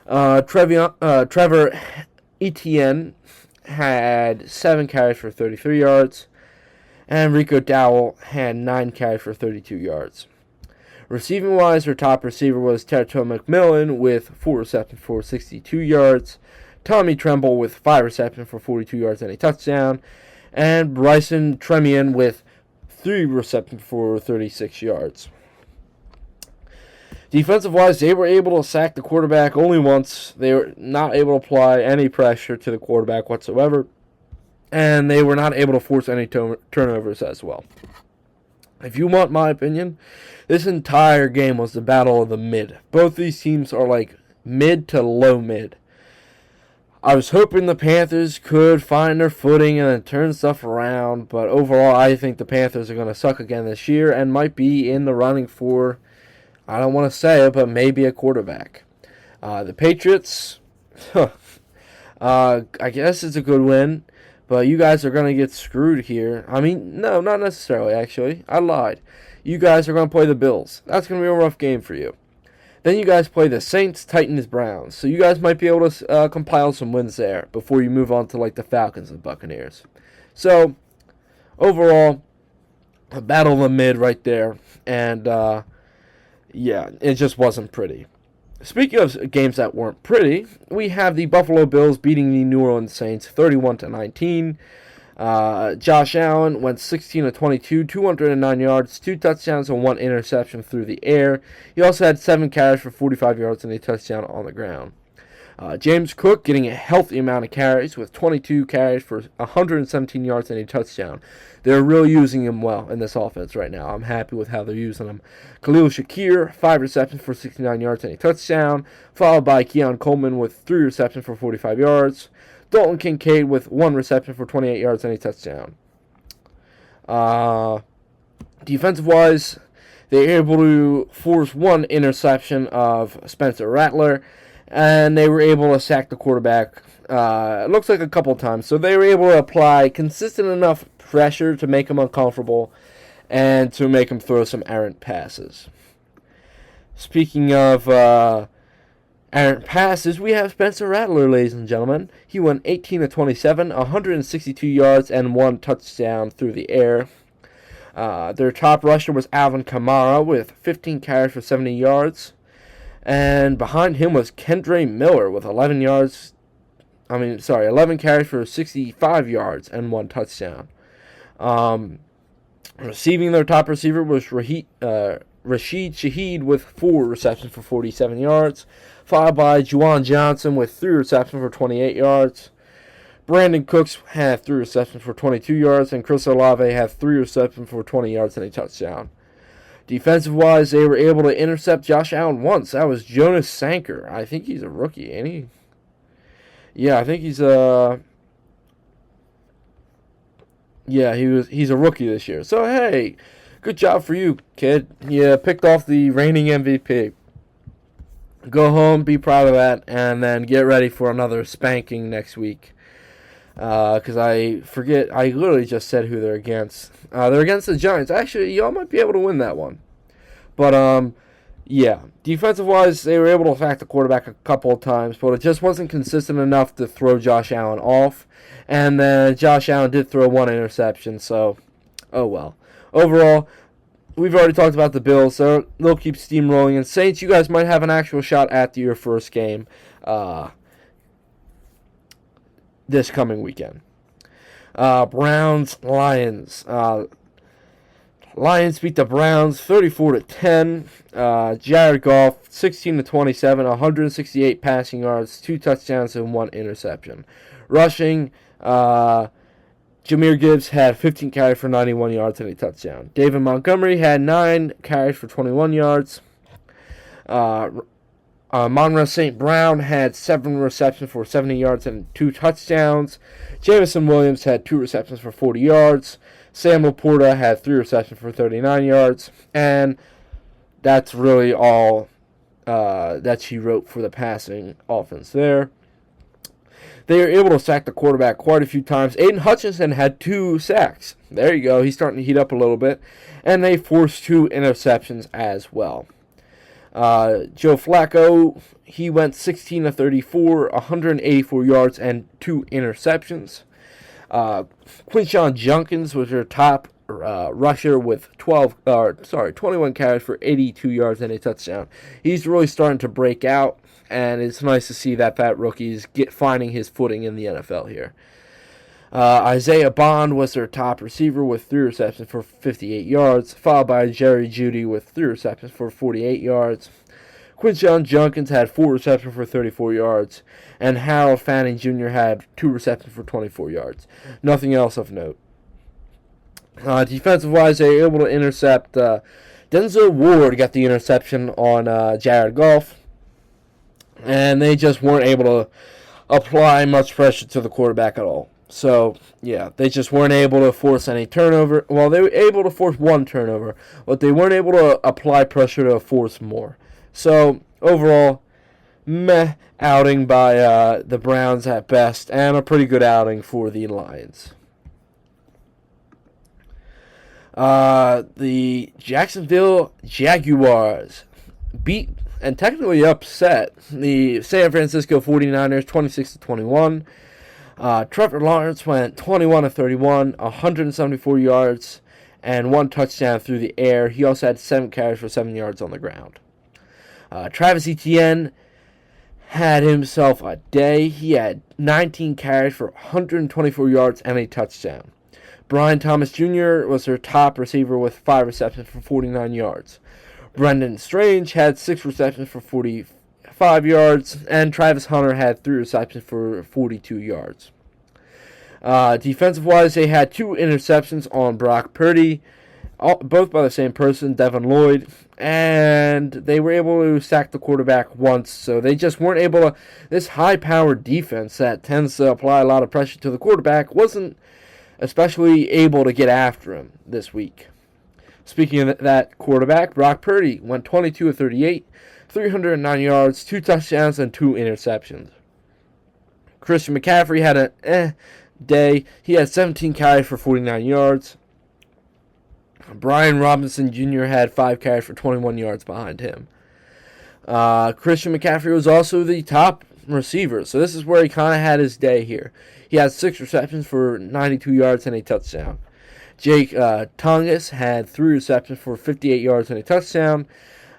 Trevor Etienne had 7 carries for 33 yards, and Rico Dowell had 9 carries for 32 yards. Receiving-wise, their top receiver was Terrell McMillan with 4 receptions for 62 yards, Tommy Tremble with 5 receptions for 42 yards and a touchdown, and Bryson Tremian with 3 receptions for 36 yards. Defensive-wise, they were able to sack the quarterback only once. They were not able to apply any pressure to the quarterback whatsoever, and they were not able to force any turnovers as well. If you want my opinion, this entire game was the battle of the mid. Both these teams are like mid to low mid. I was hoping the Panthers could find their footing and then turn stuff around, but overall I think the Panthers are going to suck again this year and might be in the running for, I don't want to say it, but maybe a quarterback. The Patriots, I guess it's a good win, but you guys are going to get screwed here. I mean, no, not necessarily, actually. I lied. You guys are going to play the Bills. That's going to be a rough game for you. Then you guys play the Saints, Titans, Browns. So you guys might be able to compile some wins there before you move on to like the Falcons and Buccaneers. So overall, a battle of the mid right there, and yeah, it just wasn't pretty. Speaking of games that weren't pretty, we have the Buffalo Bills beating the New Orleans Saints 31-19. Josh Allen went 16 of 22, 209 yards, 2 touchdowns, and 1 interception through the air. He also had 7 carries for 45 yards and a touchdown on the ground. James Cook getting a healthy amount of carries with 22 carries for 117 yards and a touchdown. They're really using him well in this offense right now. I'm happy with how they're using him. Khalil Shakir, 5 receptions for 69 yards and a touchdown, followed by Keon Coleman with 3 receptions for 45 yards. Dalton Kincaid with 1 reception for 28 yards and a touchdown. Defensive-wise, they were able to force 1 interception of Spencer Rattler, and they were able to sack the quarterback, it looks like a couple times. So they were able to apply consistent enough pressure to make him uncomfortable and to make him throw some errant passes. Speaking of errant passes, we have Spencer Rattler, ladies and gentlemen. He went 18 of 27, 162 yards, and 1 touchdown through the air. Their top rusher was Alvin Kamara with 15 carries for 70 yards. And behind him was Kendre Miller with 11 carries for 65 yards and 1 touchdown. Receiving their top receiver was Rashid Shaheed with 4 receptions for 47 yards, followed by Juwan Johnson with 3 receptions for 28 yards. Brandon Cooks had 3 receptions for 22 yards, and Chris Olave had 3 receptions for 20 yards and a touchdown. Defensive-wise, they were able to intercept Josh Allen once. That was Jonas Sanker. I think he's a rookie, ain't he? Yeah, I think he's a... Yeah, he's a rookie this year. So, hey, good job for you, kid. You picked off the reigning MVP. Go home, be proud of that, and then get ready for another spanking next week. Because I literally just said who they're against. They're against the Giants. Actually, y'all might be able to win that one. But, yeah. Defensive-wise, they were able to attack the quarterback a couple of times, but it just wasn't consistent enough to throw Josh Allen off. And then Josh Allen did throw 1 interception, so, oh well. Overall, we've already talked about the Bills, so they'll keep steamrolling. And Saints, you guys might have an actual shot at your first game this coming weekend. Browns, Lions. Lions beat the Browns 34-10. Jared Goff 16-27, 168 passing yards, 2 touchdowns and 1 interception. Rushing, Jahmyr Gibbs had 15 carries for 91 yards and a touchdown. David Montgomery had 9 carries for 21 yards. Monroe St. Brown had 7 receptions for 70 yards and 2 touchdowns. Jameson Williams had 2 receptions for 40 yards. Sam Laporta had 3 receptions for 39 yards. And that's really all that she wrote for the passing offense there. They were able to sack the quarterback quite a few times. Aiden Hutchinson had 2 sacks. There you go. He's starting to heat up a little bit. And they forced 2 interceptions as well. Joe Flacco, he went 16-34, 184 yards, and 2 interceptions. Quinshon Judkins was their top rusher with 21 carries for 82 yards and a touchdown. He's really starting to break out, and it's nice to see that rookie is finding his footing in the NFL here. Isaiah Bond was their top receiver with 3 receptions for 58 yards, followed by Jerry Jeudy with 3 receptions for 48 yards. Quinshon Judkins had 4 receptions for 34 yards, and Harold Fanning Jr. had 2 receptions for 24 yards. Nothing else of note. Defensive-wise, they were able to intercept. Denzel Ward got the interception on Jared Goff, and they just weren't able to apply much pressure to the quarterback at all. So, yeah, they just weren't able to force any turnover. Well, they were able to force 1 turnover, but they weren't able to apply pressure to force more. So, overall, meh outing by the Browns at best, and a pretty good outing for the Lions. The Jacksonville Jaguars beat and technically upset the San Francisco 49ers 26-21. Trevor Lawrence went 21 of 31, 174 yards, and 1 touchdown through the air. He also had 7 carries for 7 yards on the ground. Travis Etienne had himself a day. He had 19 carries for 124 yards and a touchdown. Brian Thomas Jr. was their top receiver with 5 receptions for 49 yards. Brendan Strange had 6 receptions for 45 yards, and Travis Hunter had 3 receptions for 42 yards. Defensive-wise, they had 2 interceptions on Brock Purdy, both by the same person, Devin Lloyd, and they were able to sack the quarterback once, so they just weren't able to. This high-powered defense that tends to apply a lot of pressure to the quarterback wasn't especially able to get after him this week. Speaking of that quarterback, Brock Purdy went 22 of 38, 309 yards, 2 touchdowns, and 2 interceptions. Christian McCaffrey had a day. He had 17 carries for 49 yards. Brian Robinson Jr. had 5 carries for 21 yards behind him. Christian McCaffrey was also the top receiver, so this is where he kind of had his day here. He had 6 receptions for 92 yards and a touchdown. Jake Tongas had 3 receptions for 58 yards and a touchdown.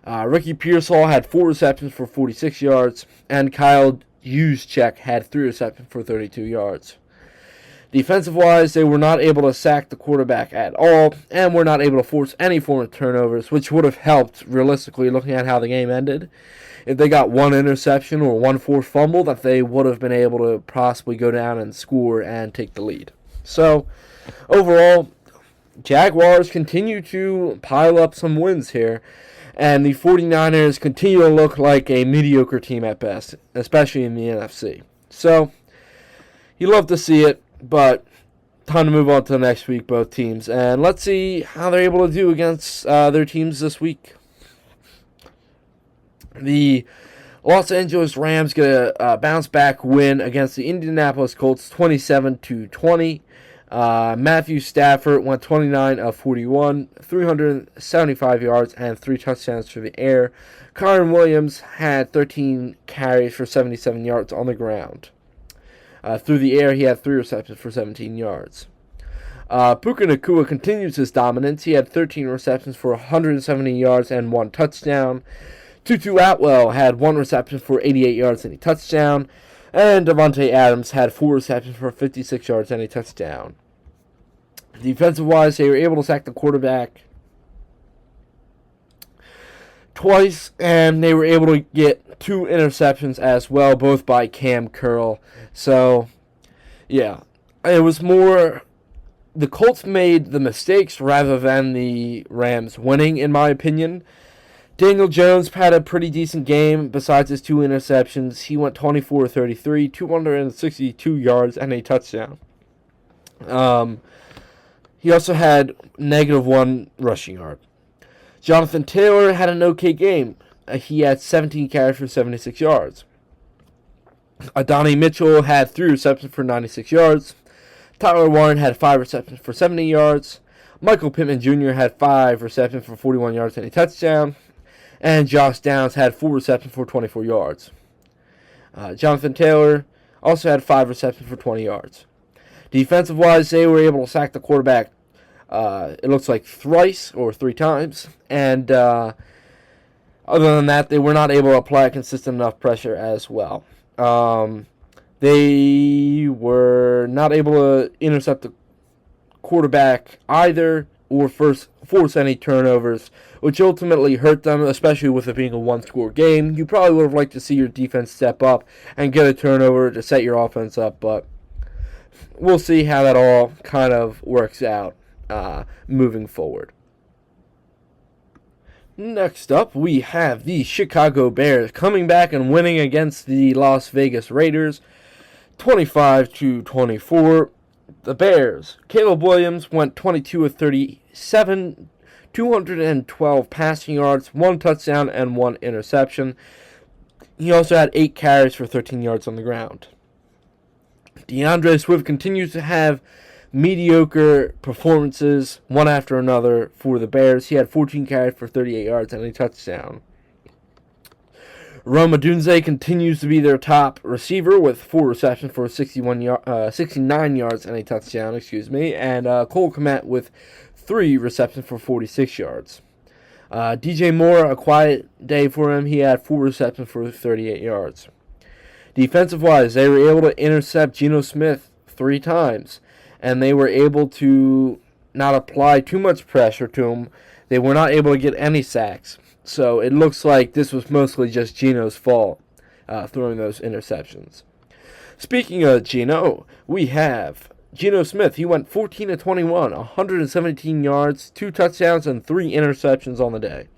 Ricky Pearsall had 4 receptions for 46 yards. And Kyle Juszczyk had 3 receptions for 32 yards. Defensive-wise, they were not able to sack the quarterback at all, and were not able to force any form of turnovers, which would have helped, realistically, looking at how the game ended. If they got 1 interception or 1 forced fumble, that they would have been able to possibly go down and score and take the lead. So, overall, Jaguars continue to pile up some wins here, and the 49ers continue to look like a mediocre team at best, especially in the NFC. So, you love to see it, but time to move on to the next week, both teams. And let's see how they're able to do against their teams this week. The Los Angeles Rams get a bounce-back win against the Indianapolis Colts 27-20. Matthew Stafford went 29 of 41, 375 yards, and 3 touchdowns through the air. Kyren Williams had 13 carries for 77 yards on the ground. Through the air, he had 3 receptions for 17 yards. Puka Nacua continues his dominance. He had 13 receptions for 170 yards and 1 touchdown. Tutu Atwell had 1 reception for 88 yards and a touchdown. And Davante Adams had 4 receptions for 56 yards and a touchdown. Defensive-wise, they were able to sack the quarterback twice, and they were able to get 2 interceptions as well, both by Cam Curl. So, yeah, it was more the Colts made the mistakes rather than the Rams winning, in my opinion. Daniel Jones had a pretty decent game besides his 2 interceptions. He went 24-33, 262 yards, and a touchdown. He also had -1 rushing yard. Jonathan Taylor had an okay game. He had 17 carries for 76 yards. Adonai Mitchell had 3 receptions for 96 yards. Tyler Warren had 5 receptions for 70 yards. Michael Pittman Jr. had 5 receptions for 41 yards and a touchdown. And Josh Downs had 4 receptions for 24 yards. Jonathan Taylor also had 5 receptions for 20 yards. Defensive-wise, they were able to sack the quarterback, it looks like thrice or 3 times. And other than that, they were not able to apply consistent enough pressure as well. They were not able to intercept the quarterback either or force any turnovers, which ultimately hurt them, especially with it being a 1-score game. You probably would have liked to see your defense step up and get a turnover to set your offense up, but we'll see how that all kind of works out moving forward. Next up, we have the Chicago Bears coming back and winning against the Las Vegas Raiders 25-24. The Bears, Caleb Williams went 22 of 37, 212 passing yards, 1 touchdown, and 1 interception. He also had 8 carries for 13 yards on the ground. DeAndre Swift continues to have mediocre performances, one after another, for the Bears. He had 14 carries for 38 yards and a touchdown. Rome Odunze continues to be their top receiver with 4 receptions for 69 yards and a touchdown, and Cole Kmet with 3 receptions for 46 yards. DJ Moore, a quiet day for him. He had 4 receptions for 38 yards. Defensive-wise, they were able to intercept Geno Smith 3 times, and they were able to not apply too much pressure to him. They were not able to get any sacks. So it looks like this was mostly just Geno's fault, throwing those interceptions. Speaking of Geno, we have Geno Smith. He went 14 of 21, 117 yards, 2 touchdowns, and 3 interceptions on the day.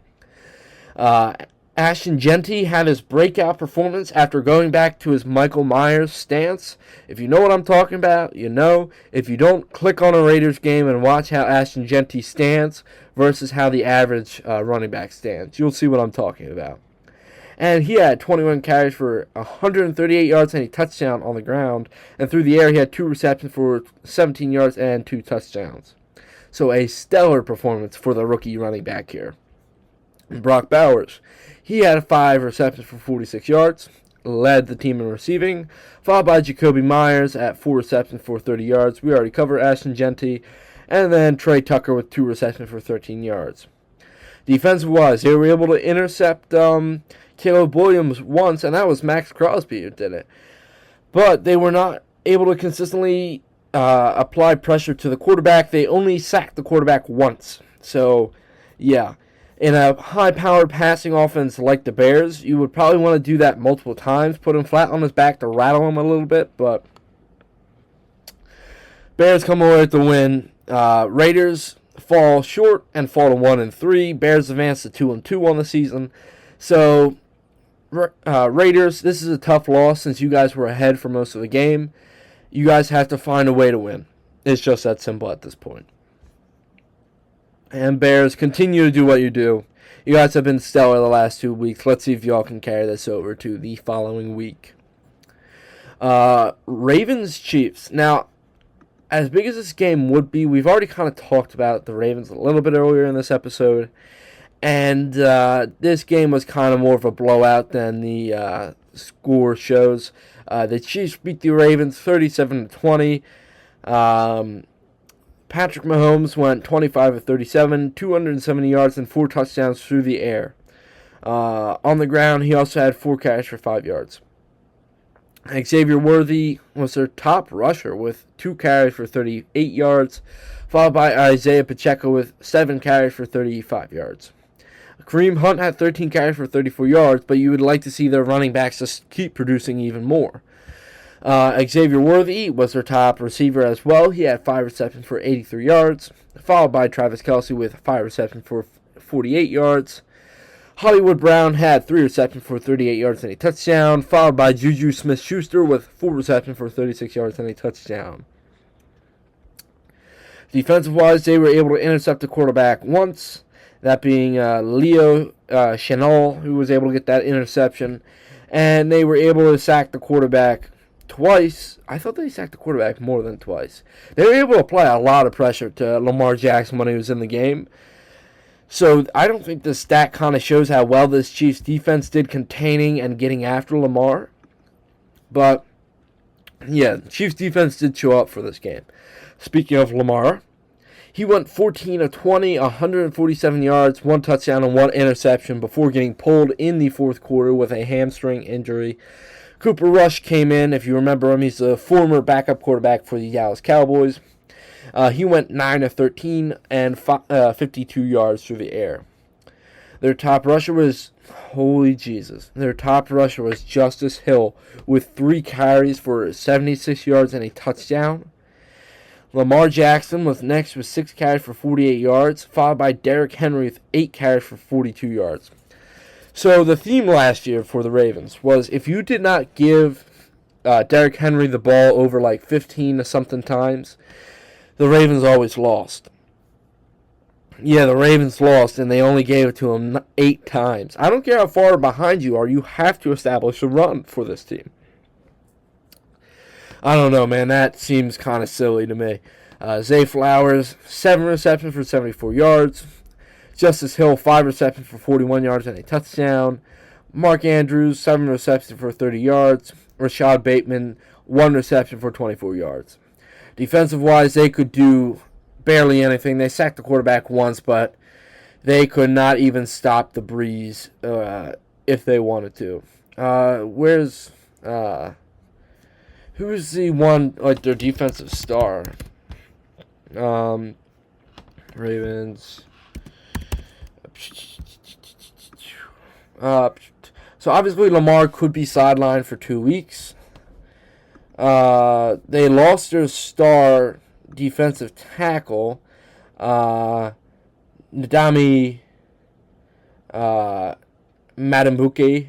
Ashton Jeanty had his breakout performance after going back to his Michael Myers stance. If you know what I'm talking about, you know. If you don't, click on a Raiders game and watch how Ashton Jeanty stands versus how the average running back stands. You'll see what I'm talking about. And he had 21 carries for 138 yards and a touchdown on the ground. And through the air, he had 2 receptions for 17 yards and 2 touchdowns. So a stellar performance for the rookie running back here. Brock Bowers, he had 5 receptions for 46 yards, led the team in receiving, followed by Jacoby Myers at 4 receptions for 30 yards. We already covered Ashton Jeanty, and then Trey Tucker with 2 receptions for 13 yards. Defensive-wise, they were able to intercept Caleb Williams once, and that was Max Crosby who did it. But they were not able to consistently apply pressure to the quarterback. They only sacked the quarterback once. So, yeah. In a high-powered passing offense like the Bears, you would probably want to do that multiple times, put him flat on his back to rattle him a little bit, but Bears come away with the win. Raiders fall short and fall to 1-3. Bears advance to 2-2 on the season. So, Raiders, this is a tough loss since you guys were ahead for most of the game. You guys have to find a way to win. It's just that simple at this point. And Bears, continue to do what you do. You guys have been stellar the last 2 weeks. Let's see if y'all can carry this over to the following week. Ravens Chiefs. Now, as big as this game would be, we've already kind of talked about the Ravens a little bit earlier in this episode. And this game was kind of more of a blowout than the score shows. The Chiefs beat the Ravens 37-20. Patrick Mahomes went 25 of 37, 270 yards, and 4 touchdowns through the air. On the ground, he also had 4 carries for 5 yards. Xavier Worthy was their top rusher with 2 carries for 38 yards, followed by Isaiah Pacheco with 7 carries for 35 yards. Kareem Hunt had 13 carries for 34 yards, but you would like to see their running backs just keep producing even more. Xavier Worthy was their top receiver as well. He had 5 receptions for 83 yards, followed by Travis Kelce with 5 receptions for 48 yards. Hollywood Brown had 3 receptions for 38 yards and a touchdown, followed by Juju Smith-Schuster with 4 receptions for 36 yards and a touchdown. Defensive-wise, they were able to intercept the quarterback once, that being Leo Chenal, who was able to get that interception, and they were able to sack the quarterback twice. I thought they sacked the quarterback more than twice. They were able to apply a lot of pressure to Lamar Jackson when he was in the game. So I don't think this stat kind of shows how well this Chiefs defense did containing and getting after Lamar. But, yeah, Chiefs defense did show up for this game. Speaking of Lamar, he went 14 of 20, 147 yards, 1 touchdown, and 1 interception before getting pulled in the fourth quarter with a hamstring injury. Cooper Rush came in. If you remember him, he's a former backup quarterback for the Dallas Cowboys. He went 9 of 13 and 52 yards through the air. Their top rusher was, holy Jesus, their top rusher was Justice Hill with 3 carries for 76 yards and a touchdown. Lamar Jackson was next with 6 carries for 48 yards, followed by Derrick Henry with 8 carries for 42 yards. So the theme last year for the Ravens was if you did not give Derrick Henry the ball over like 15 to something times, the Ravens always lost. Yeah, the Ravens lost, and they only gave it to him 8 times. I don't care how far behind you are, you have to establish a run for this team. I don't know, man. That seems kind of silly to me. Zay Flowers, 7 receptions for 74 yards. Justice Hill, 5 receptions for 41 yards and a touchdown. Mark Andrews, 7 receptions for 30 yards. Rashad Bateman, 1 reception for 24 yards. Defensive-wise, they could do barely anything. They sacked the quarterback once, but they could not even stop the Breeze if they wanted to. Who's the one, like, their defensive star? Ravens. So obviously Lamar could be sidelined for 2 weeks. They lost their star defensive tackle, Ndamukong Madubuike.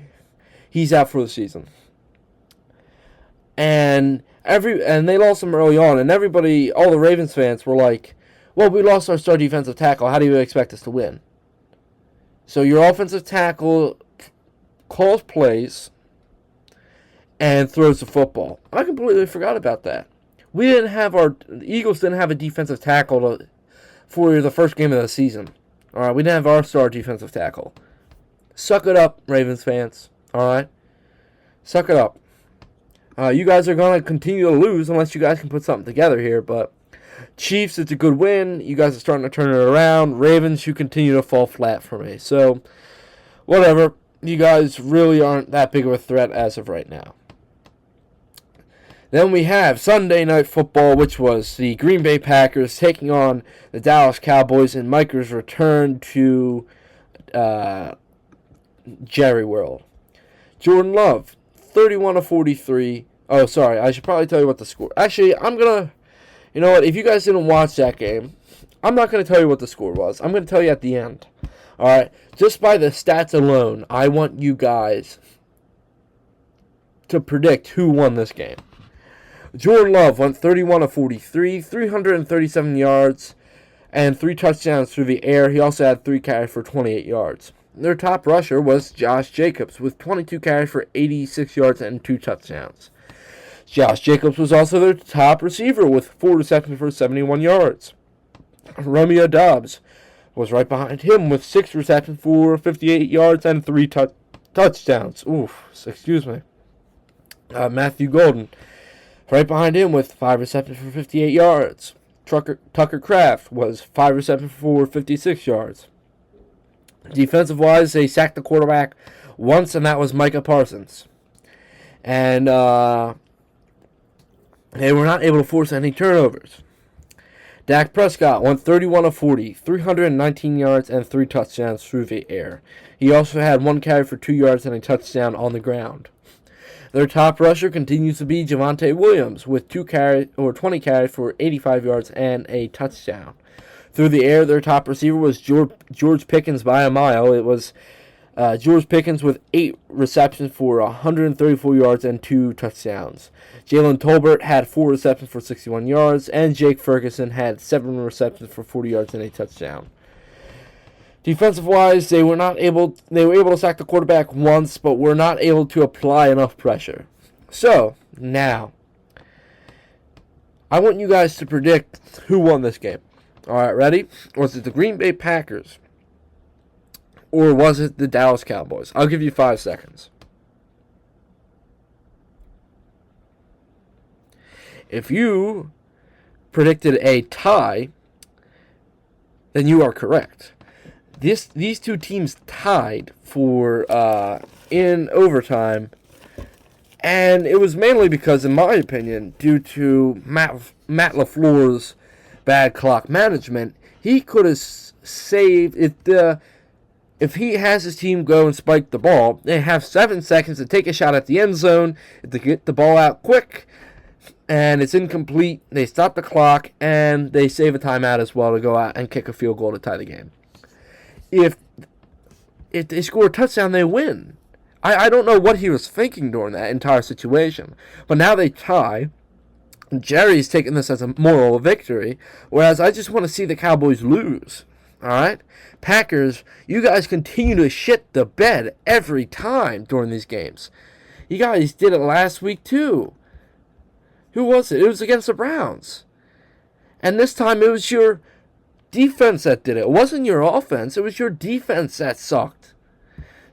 He's out for the season. And they lost him early on, and everybody, all the Ravens fans were like, well, we lost our star defensive tackle. How do you expect us to win? So your offensive tackle calls plays and throws the football. I completely forgot about that. The Eagles didn't have a defensive tackle for the first game of the season. All right, we didn't have our star defensive tackle. Suck it up, Ravens fans. All right, suck it up. You guys are going to continue to lose unless you guys can put something together here. But Chiefs, it's a good win. You guys are starting to turn it around. Ravens, you continue to fall flat for me. So, whatever. You guys really aren't that big of a threat as of right now. Then we have Sunday Night Football, which was the Green Bay Packers taking on the Dallas Cowboys in Micah's return to Jerry World. Jordan Love, 31-43. Oh, sorry, I should probably tell you what the score. Actually, you know what? If you guys didn't watch that game, I'm not going to tell you what the score was. I'm going to tell you at the end. All right? Just by the stats alone, I want you guys to predict who won this game. Jordan Love went 31-43, 337 yards, and 3 touchdowns through the air. He also had 3 carries for 28 yards. Their top rusher was Josh Jacobs with 22 carries for 86 yards and 2 touchdowns. Josh Jacobs was also their top receiver with 4 receptions for 71 yards. Romeo Doubs was right behind him with 6 receptions for 58 yards and 3 touchdowns. Excuse me. Matthew Golden right behind him with 5 receptions for 58 yards. Tucker Kraft was 5 receptions for 56 yards. Defensive-wise, they sacked the quarterback once, and that was Micah Parsons. And they were not able to force any turnovers. Dak Prescott went 31-40, 319 yards and 3 touchdowns through the air. He also had 1 carry for 2 yards and a touchdown on the ground. Their top rusher continues to be Javonte Williams with 20 carries for 85 yards and a touchdown. Through the air, their top receiver was George Pickens by a mile. It was George Pickens with 8 receptions for 134 yards and 2 touchdowns. Jalen Tolbert had 4 receptions for 61 yards, and Jake Ferguson had 7 receptions for 40 yards and a touchdown. Defensive-wise, they were able to sack the quarterback once, but were not able to apply enough pressure. So, now, I want you guys to predict who won this game. All right, ready? Was it the Green Bay Packers? Or was it the Dallas Cowboys? I'll give you 5 seconds. If you predicted a tie, then you are correct. These two teams tied for in overtime, and it was mainly because, in my opinion, due to Matt LaFleur's bad clock management. He could have saved it. If he has his team go and spike the ball, they have 7 seconds to take a shot at the end zone, to get the ball out quick, and it's incomplete. They stop the clock, and they save a timeout as well to go out and kick a field goal to tie the game. If they score a touchdown, they win. I don't know what he was thinking during that entire situation. But now they tie. Jerry's taking this as a moral victory, whereas I just want to see the Cowboys lose. Alright? Packers, you guys continue to shit the bed every time during these games. You guys did it last week too. Who was it? It was against the Browns. And this time it was your defense that did it. It wasn't your offense. It was your defense that sucked.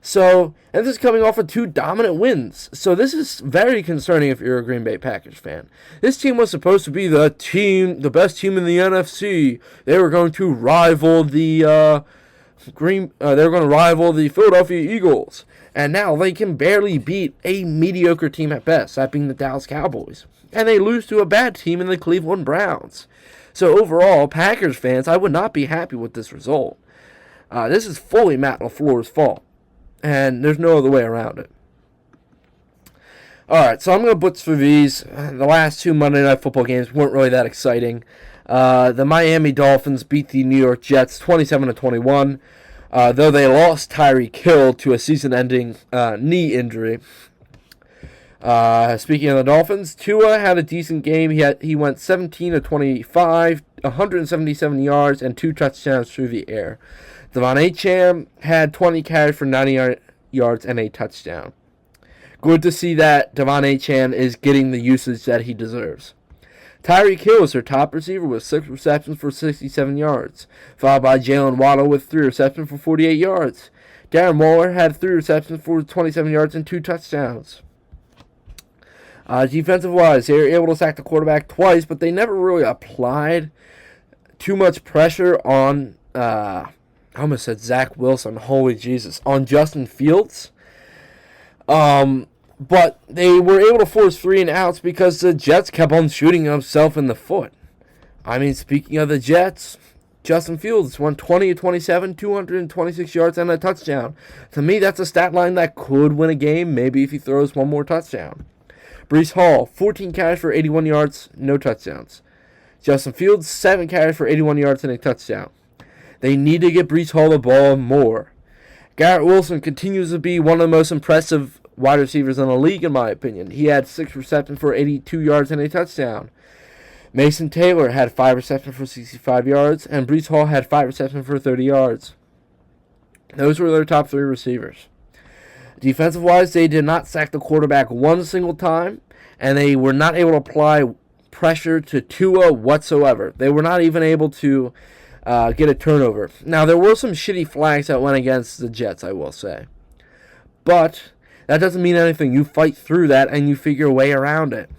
So, and this is coming off of 2 dominant wins. So this is very concerning if you're a Green Bay Packers fan. This team was supposed to be the best team in the NFC. They were going to rival the Philadelphia Eagles. And now they can barely beat a mediocre team at best, that being the Dallas Cowboys. And they lose to a bad team in the Cleveland Browns. So overall, Packers fans, I would not be happy with this result. This is fully Matt LaFleur's fault. And there's no other way around it. Alright, so I'm going to blitz through these. The last 2 Monday Night Football games weren't really that exciting. The Miami Dolphins beat the New York Jets 27-21. Though they lost Tyreek Hill to a season-ending knee injury. Speaking of the Dolphins, Tua had a decent game. He went 17-25, 177 yards, and 2 touchdowns through the air. Devon Achane had 20 carries for 90 yards and a touchdown. Good to see that Devon Achane is getting the usage that he deserves. Tyreek Hill is their top receiver with 6 receptions for 67 yards, followed by Jalen Waddle with 3 receptions for 48 yards. Darren Waller had 3 receptions for 27 yards and 2 touchdowns. Defensive-wise, they were able to sack the quarterback twice, but they never really applied too much pressure on, I almost said Zach Wilson, holy Jesus, on Justin Fields. But they were able to force 3 and outs because the Jets kept on shooting himself in the foot. I mean, speaking of the Jets, Justin Fields went 20-27, 226 yards and a touchdown. To me, that's a stat line that could win a game, maybe if he throws one more touchdown. Breece Hall, 14 carries for 81 yards, no touchdowns. Justin Fields, 7 carries for 81 yards and a touchdown. They need to get Breece Hall the ball more. Garrett Wilson continues to be one of the most impressive wide receivers in the league, in my opinion. He had 6 receptions for 82 yards and a touchdown. Mason Taylor had 5 receptions for 65 yards, and Breece Hall had 5 receptions for 30 yards. Those were their top 3 receivers. Defensive-wise, they did not sack the quarterback one single time, and they were not able to apply pressure to Tua whatsoever. They were not even able to get a turnover. Now, there were some shitty flags that went against the Jets, I will say. But that doesn't mean anything. You fight through that, and you figure a way around it.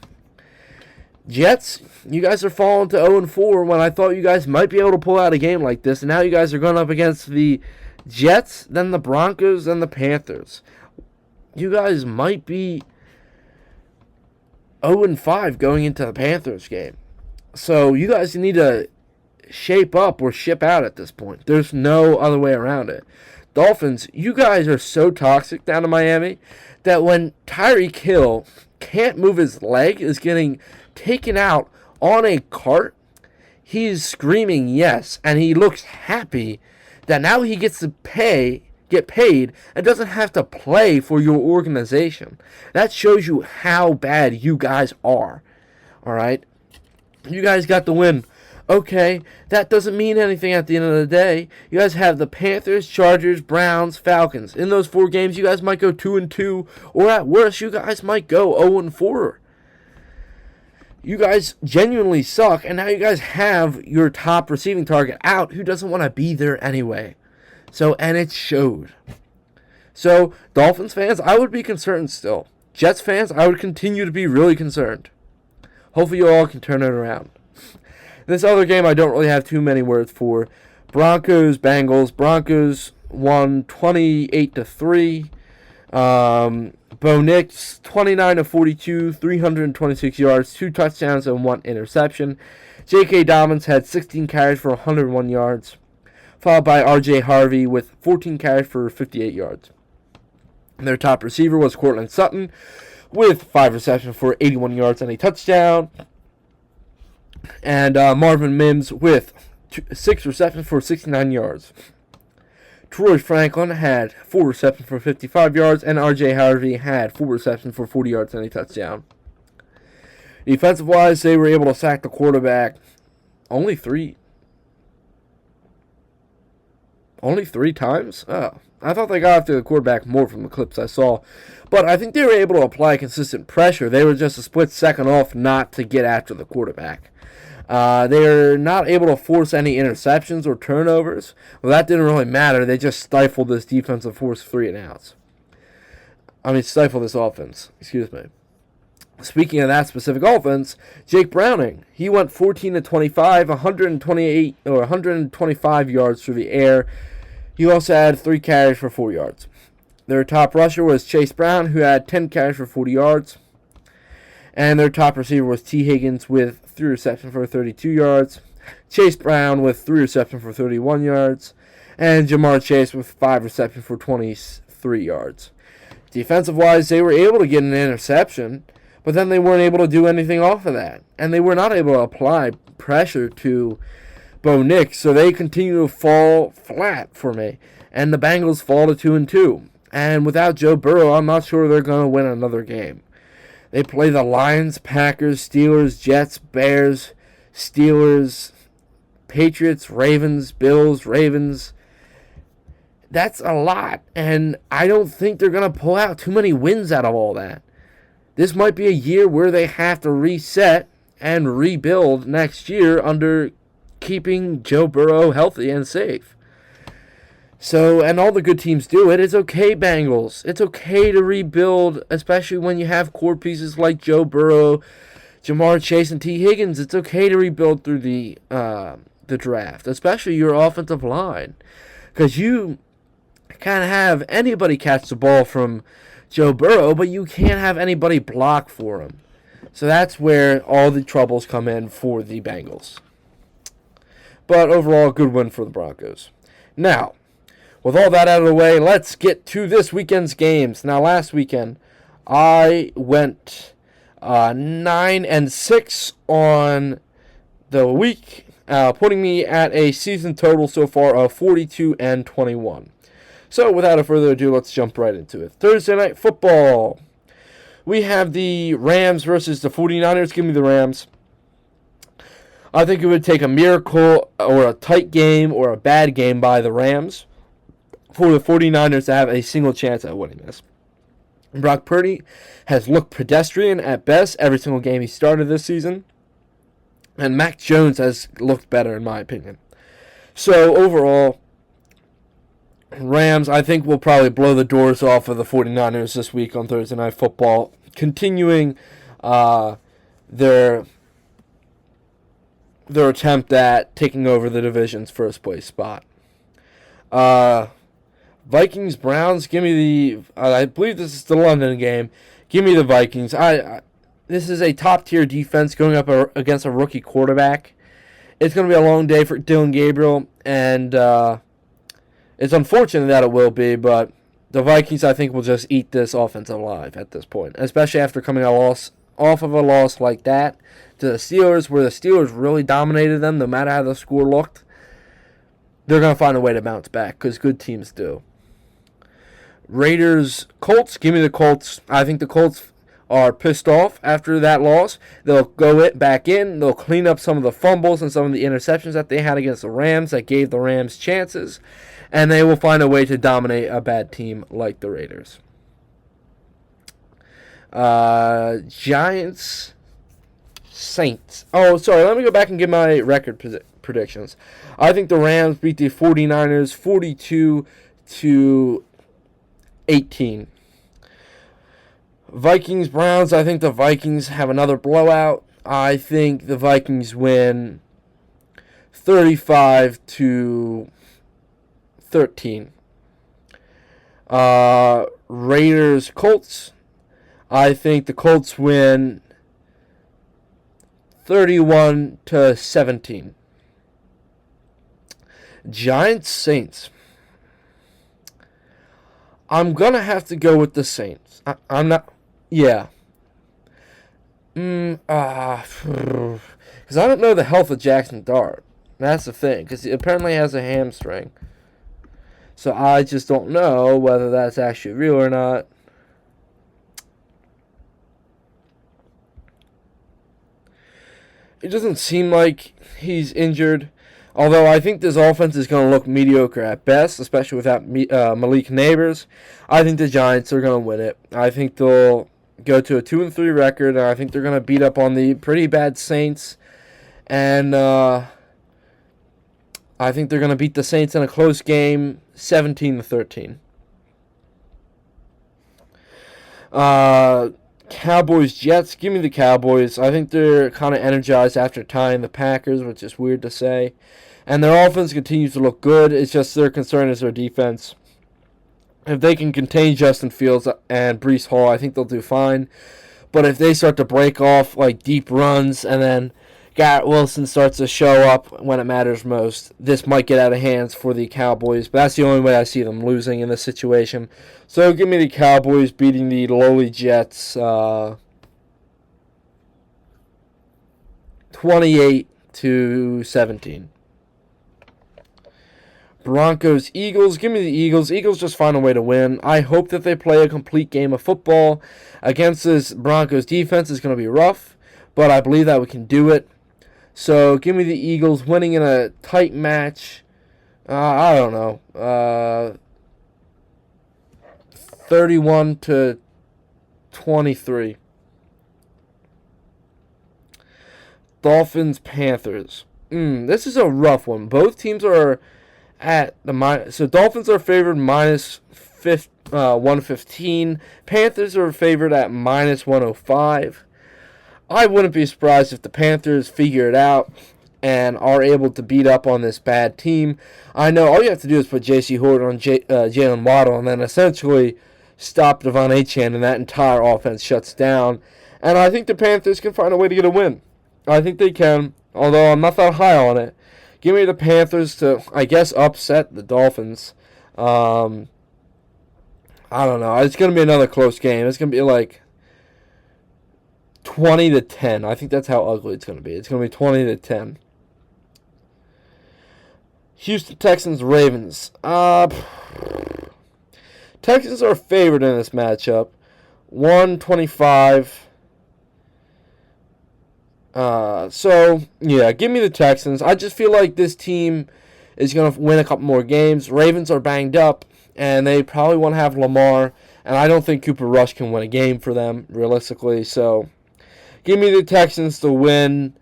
Jets, you guys are falling to 0-4 when I thought you guys might be able to pull out a game like this, and now you guys are going up against the Jets, then the Broncos, and the Panthers. You guys might be 0-5 going into the Panthers game. So you guys need to shape up or ship out at this point. There's no other way around it. Dolphins, you guys are so toxic down in Miami that when Tyreek Hill can't move his leg, is getting taken out on a cart, he's screaming yes, and he looks happy that now he gets to get paid and doesn't have to play for your organization. That shows you how bad you guys are. Alright? You guys got the win. Okay, that doesn't mean anything at the end of the day. You guys have the Panthers, Chargers, Browns, Falcons. In those 4 games, you guys might go 2-2, or at worst, you guys might go 0-4. You guys genuinely suck, and now you guys have your top receiving target out who doesn't want to be there anyway. So, and it showed. So, Dolphins fans, I would be concerned still. Jets fans, I would continue to be really concerned. Hopefully you all can turn it around. This other game I don't really have too many words for. Broncos, Bengals. Broncos won 28-3. Bo Nix, 29-42, 326 yards, 2 touchdowns, and 1 interception. J.K. Dobbins had 16 carries for 101 yards, followed by R.J. Harvey with 14 carries for 58 yards. Their top receiver was Courtland Sutton with 5 receptions for 81 yards and a touchdown. And Marvin Mims with 6 receptions for 69 yards. Troy Franklin had 4 receptions for 55 yards, and R.J. Harvey had 4 receptions for 40 yards and a touchdown. Defensive-wise, they were able to sack the quarterback only 3 times? Oh, I thought they got after the quarterback more from the clips I saw. But I think they were able to apply consistent pressure. They were just a split second off not to get after the quarterback. They're not able to force any interceptions or turnovers. Well, that didn't really matter. They just stifled this defensive force 3 and outs. stifle this offense. Excuse me. Speaking of that specific offense, Jake Browning, he went 14 to 25, 128 or 125 yards through the air. He also had 3 carries for 4 yards. Their top rusher was Chase Brown, who had 10 carries for 40 yards. And their top receiver was T. Higgins with 3 receptions for 32 yards. Chase Brown with 3 receptions for 31 yards. And Jamar Chase with 5 receptions for 23 yards. Defensive-wise, they were able to get an interception, but then they weren't able to do anything off of that. And they were not able to apply pressure to Bo Nix, so they continue to fall flat for me. And the Bengals fall to 2-2. And without Joe Burrow, I'm not sure they're going to win another game. They play the Lions, Packers, Steelers, Jets, Bears, Steelers, Patriots, Ravens, Bills, Ravens. That's a lot, and I don't think they're going to pull out too many wins out of all that. This might be a year where they have to reset and rebuild next year under keeping Joe Burrow healthy and safe. So, and all the good teams do it. It's okay, Bengals. It's okay to rebuild, especially when you have core pieces like Joe Burrow, Jamar Chase, and T. Higgins. It's okay to rebuild through the draft, especially your offensive line. Because you can't have anybody catch the ball from Joe Burrow, but you can't have anybody block for him. So that's where all the troubles come in for the Bengals. But overall, good win for the Broncos. Now, with all that out of the way, let's get to this weekend's games. Now, last weekend, I went 9-6 on the week, putting me at a season total so far of 42-21. So, without further ado, let's jump right into it. Thursday Night Football. We have the Rams versus the 49ers. Give me the Rams. I think it would take a miracle or a tight game or a bad game by the Rams for the 49ers to have a single chance at winning this. Brock Purdy has looked pedestrian at best every single game he started this season. And Mac Jones has looked better, in my opinion. So, overall, Rams, I think, will probably blow the doors off of the 49ers this week on Thursday Night Football, continuing their attempt at taking over the division's first place spot. Vikings, Browns, give me the... I believe this is the London game. Give me the Vikings. This is a top-tier defense going up against a rookie quarterback. It's going to be a long day for Dylan Gabriel, and it's unfortunate that it will be, but the Vikings, I think, will just eat this offense alive at this point, especially after coming off of a loss like that to the Steelers, where the Steelers really dominated them no matter how the score looked. They're going to find a way to bounce back because good teams do. Raiders, Colts, give me the Colts. I think the Colts are pissed off after that loss. They'll go back in. They'll clean up some of the fumbles and some of the interceptions that they had against the Rams that gave the Rams chances. And they will find a way to dominate a bad team like the Raiders. Giants, Saints. Oh, sorry. Let me go back and give my record predictions. I think the Rams beat the 49ers 42-18. Vikings, Browns. I think the Vikings have another blowout. I think the Vikings win 35-13. Raiders, Colts. I think the Colts win 31-17. Giants, Saints. I'm going to have to go with the Saints. I'm not... Yeah. Because I don't know the health of Jackson Dart. That's the thing. Because he apparently has a hamstring. So I just don't know whether that's actually real or not. It doesn't seem like he's injured. Although I think this offense is going to look mediocre at best, especially without Malik Neighbors. I think the Giants are going to win it. I think they'll go to a 2-3 record, and I think they're going to beat up on the pretty bad Saints. And I think they're going to beat the Saints in a close game, 17-13. Uh, Cowboys, Jets. Give me the Cowboys. I think they're kind of energized after tying the Packers, which is weird to say. And their offense continues to look good. It's just their concern is their defense. If they can contain Justin Fields and Breece Hall, I think they'll do fine. But if they start to break off like deep runs and then Garrett Wilson starts to show up when it matters most, this might get out of hands for the Cowboys. But that's the only way I see them losing in this situation. So give me the Cowboys beating the lowly Jets 28-17. Broncos, Eagles. Give me the Eagles. Eagles just find a way to win. I hope that they play a complete game of football against this Broncos defense. Is going to be rough, but I believe that we can do it. So give me the Eagles winning in a tight match. I don't know. 31-23. Dolphins, Panthers. This is a rough one. Both teams are at the minus. So Dolphins are favored minus 115. Panthers are favored at minus 105. I wouldn't be surprised if the Panthers figure it out and are able to beat up on this bad team. I know all you have to do is put J.C. Horton on Jalen Waddle and then essentially stop Devon Achane, and that entire offense shuts down. And I think the Panthers can find a way to get a win. I think they can, although I'm not that high on it. Give me the Panthers to, I guess, upset the Dolphins. I don't know. It's going to be another close game. It's going to be like 20-10. I think that's how ugly it's going to be. It's going to be 20-10. Houston Texans, Ravens. Texans are favored in this matchup. 125. So, yeah, give me the Texans. I just feel like this team is going to win a couple more games. Ravens are banged up, and they probably won't have Lamar, and I don't think Cooper Rush can win a game for them, realistically. So, give me the Texans to win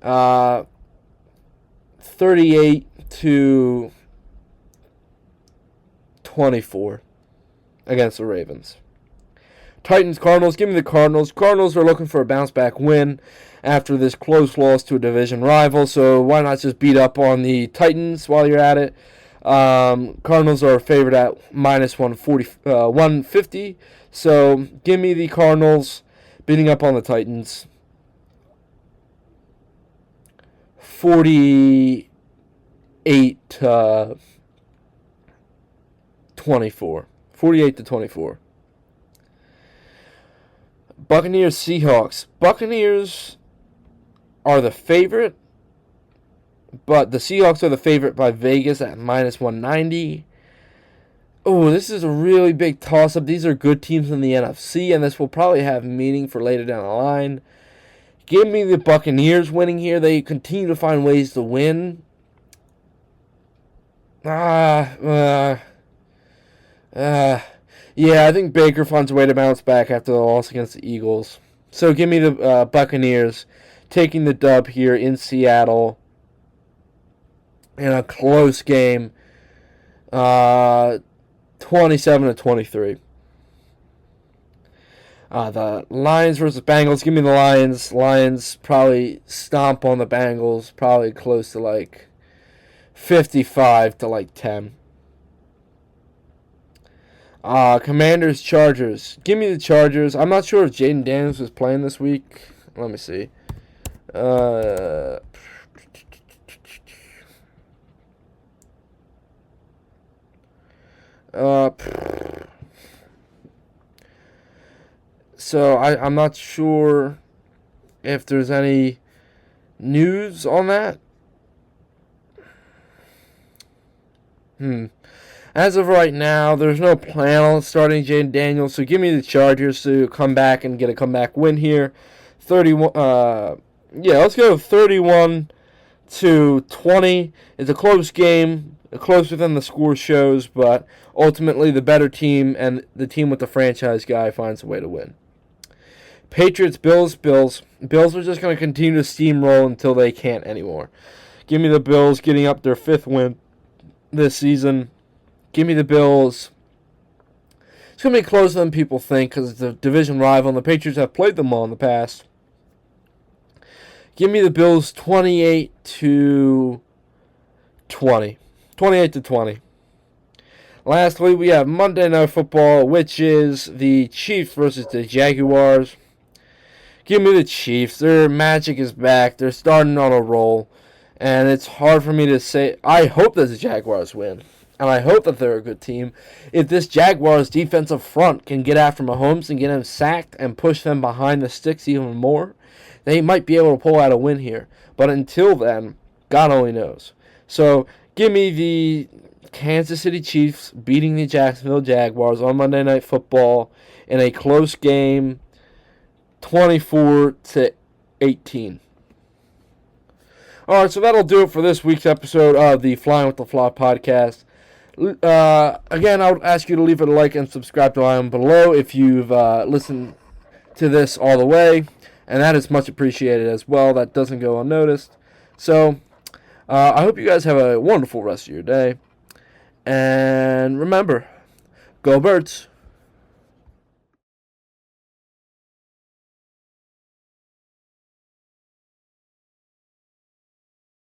38-24 against the Ravens. Titans, Cardinals. Give me the Cardinals. Cardinals are looking for a bounce-back win after this close loss to a division rival, so why not just beat up on the Titans while you're at it? Cardinals are favored at minus 150, so give me the Cardinals beating up on the Titans 48-24. 48-24. Buccaneers, Seahawks. Buccaneers are the favorite, but the Seahawks are the favorite by Vegas at minus 190. Oh, this is a really big toss-up. These are good teams in the NFC, and this will probably have meaning for later down the line. Give me the Buccaneers winning here. They continue to find ways to win. Yeah, I think Baker finds a way to bounce back after the loss against the Eagles. So give me the Buccaneers taking the dub here in Seattle in a close game, 27-23. The Lions versus Bengals. Give me the Lions. Lions probably stomp on the Bengals, probably close to like 55-10. Commanders, Chargers. Give me the Chargers. I'm not sure if Jaden Daniels was playing this week. Let me see. So I'm not sure if there's any news on that. As of right now, there's no plan on starting Jaden Daniels, so give me the Chargers to come back and get a comeback win here. 31. Let's go 31-20. It's a close game, closer than the score shows, but ultimately the better team and the team with the franchise guy finds a way to win. Patriots, Bills. Bills are just going to continue to steamroll until they can't anymore. Give me the Bills getting up their 5th win this season. Give me the Bills It's going to be closer than people think because it's a division rival and the Patriots have played them all in the past. Give me the Bills 28 to 20. 28 to 20. Lastly, we have Monday Night Football, which is the Chiefs versus the Jaguars. Give me the Chiefs. Their magic is back. They're starting on a roll. And it's hard for me to say. I hope that the Jaguars win. And I hope that they're a good team. If this Jaguars defensive front can get after Mahomes and get him sacked and push them behind the sticks even more, they might be able to pull out a win here. But until then, God only knows. So give me the Kansas City Chiefs beating the Jacksonville Jaguars on Monday Night Football in a close game, 24 to 18. All right, so that'll do it for this week's episode of the Flying with the Fly podcast. Again, I would ask you to leave it a like and subscribe down below if you've listened to this all the way, and that is much appreciated as well. That doesn't go unnoticed. So, I hope you guys have a wonderful rest of your day, and remember, go Birds!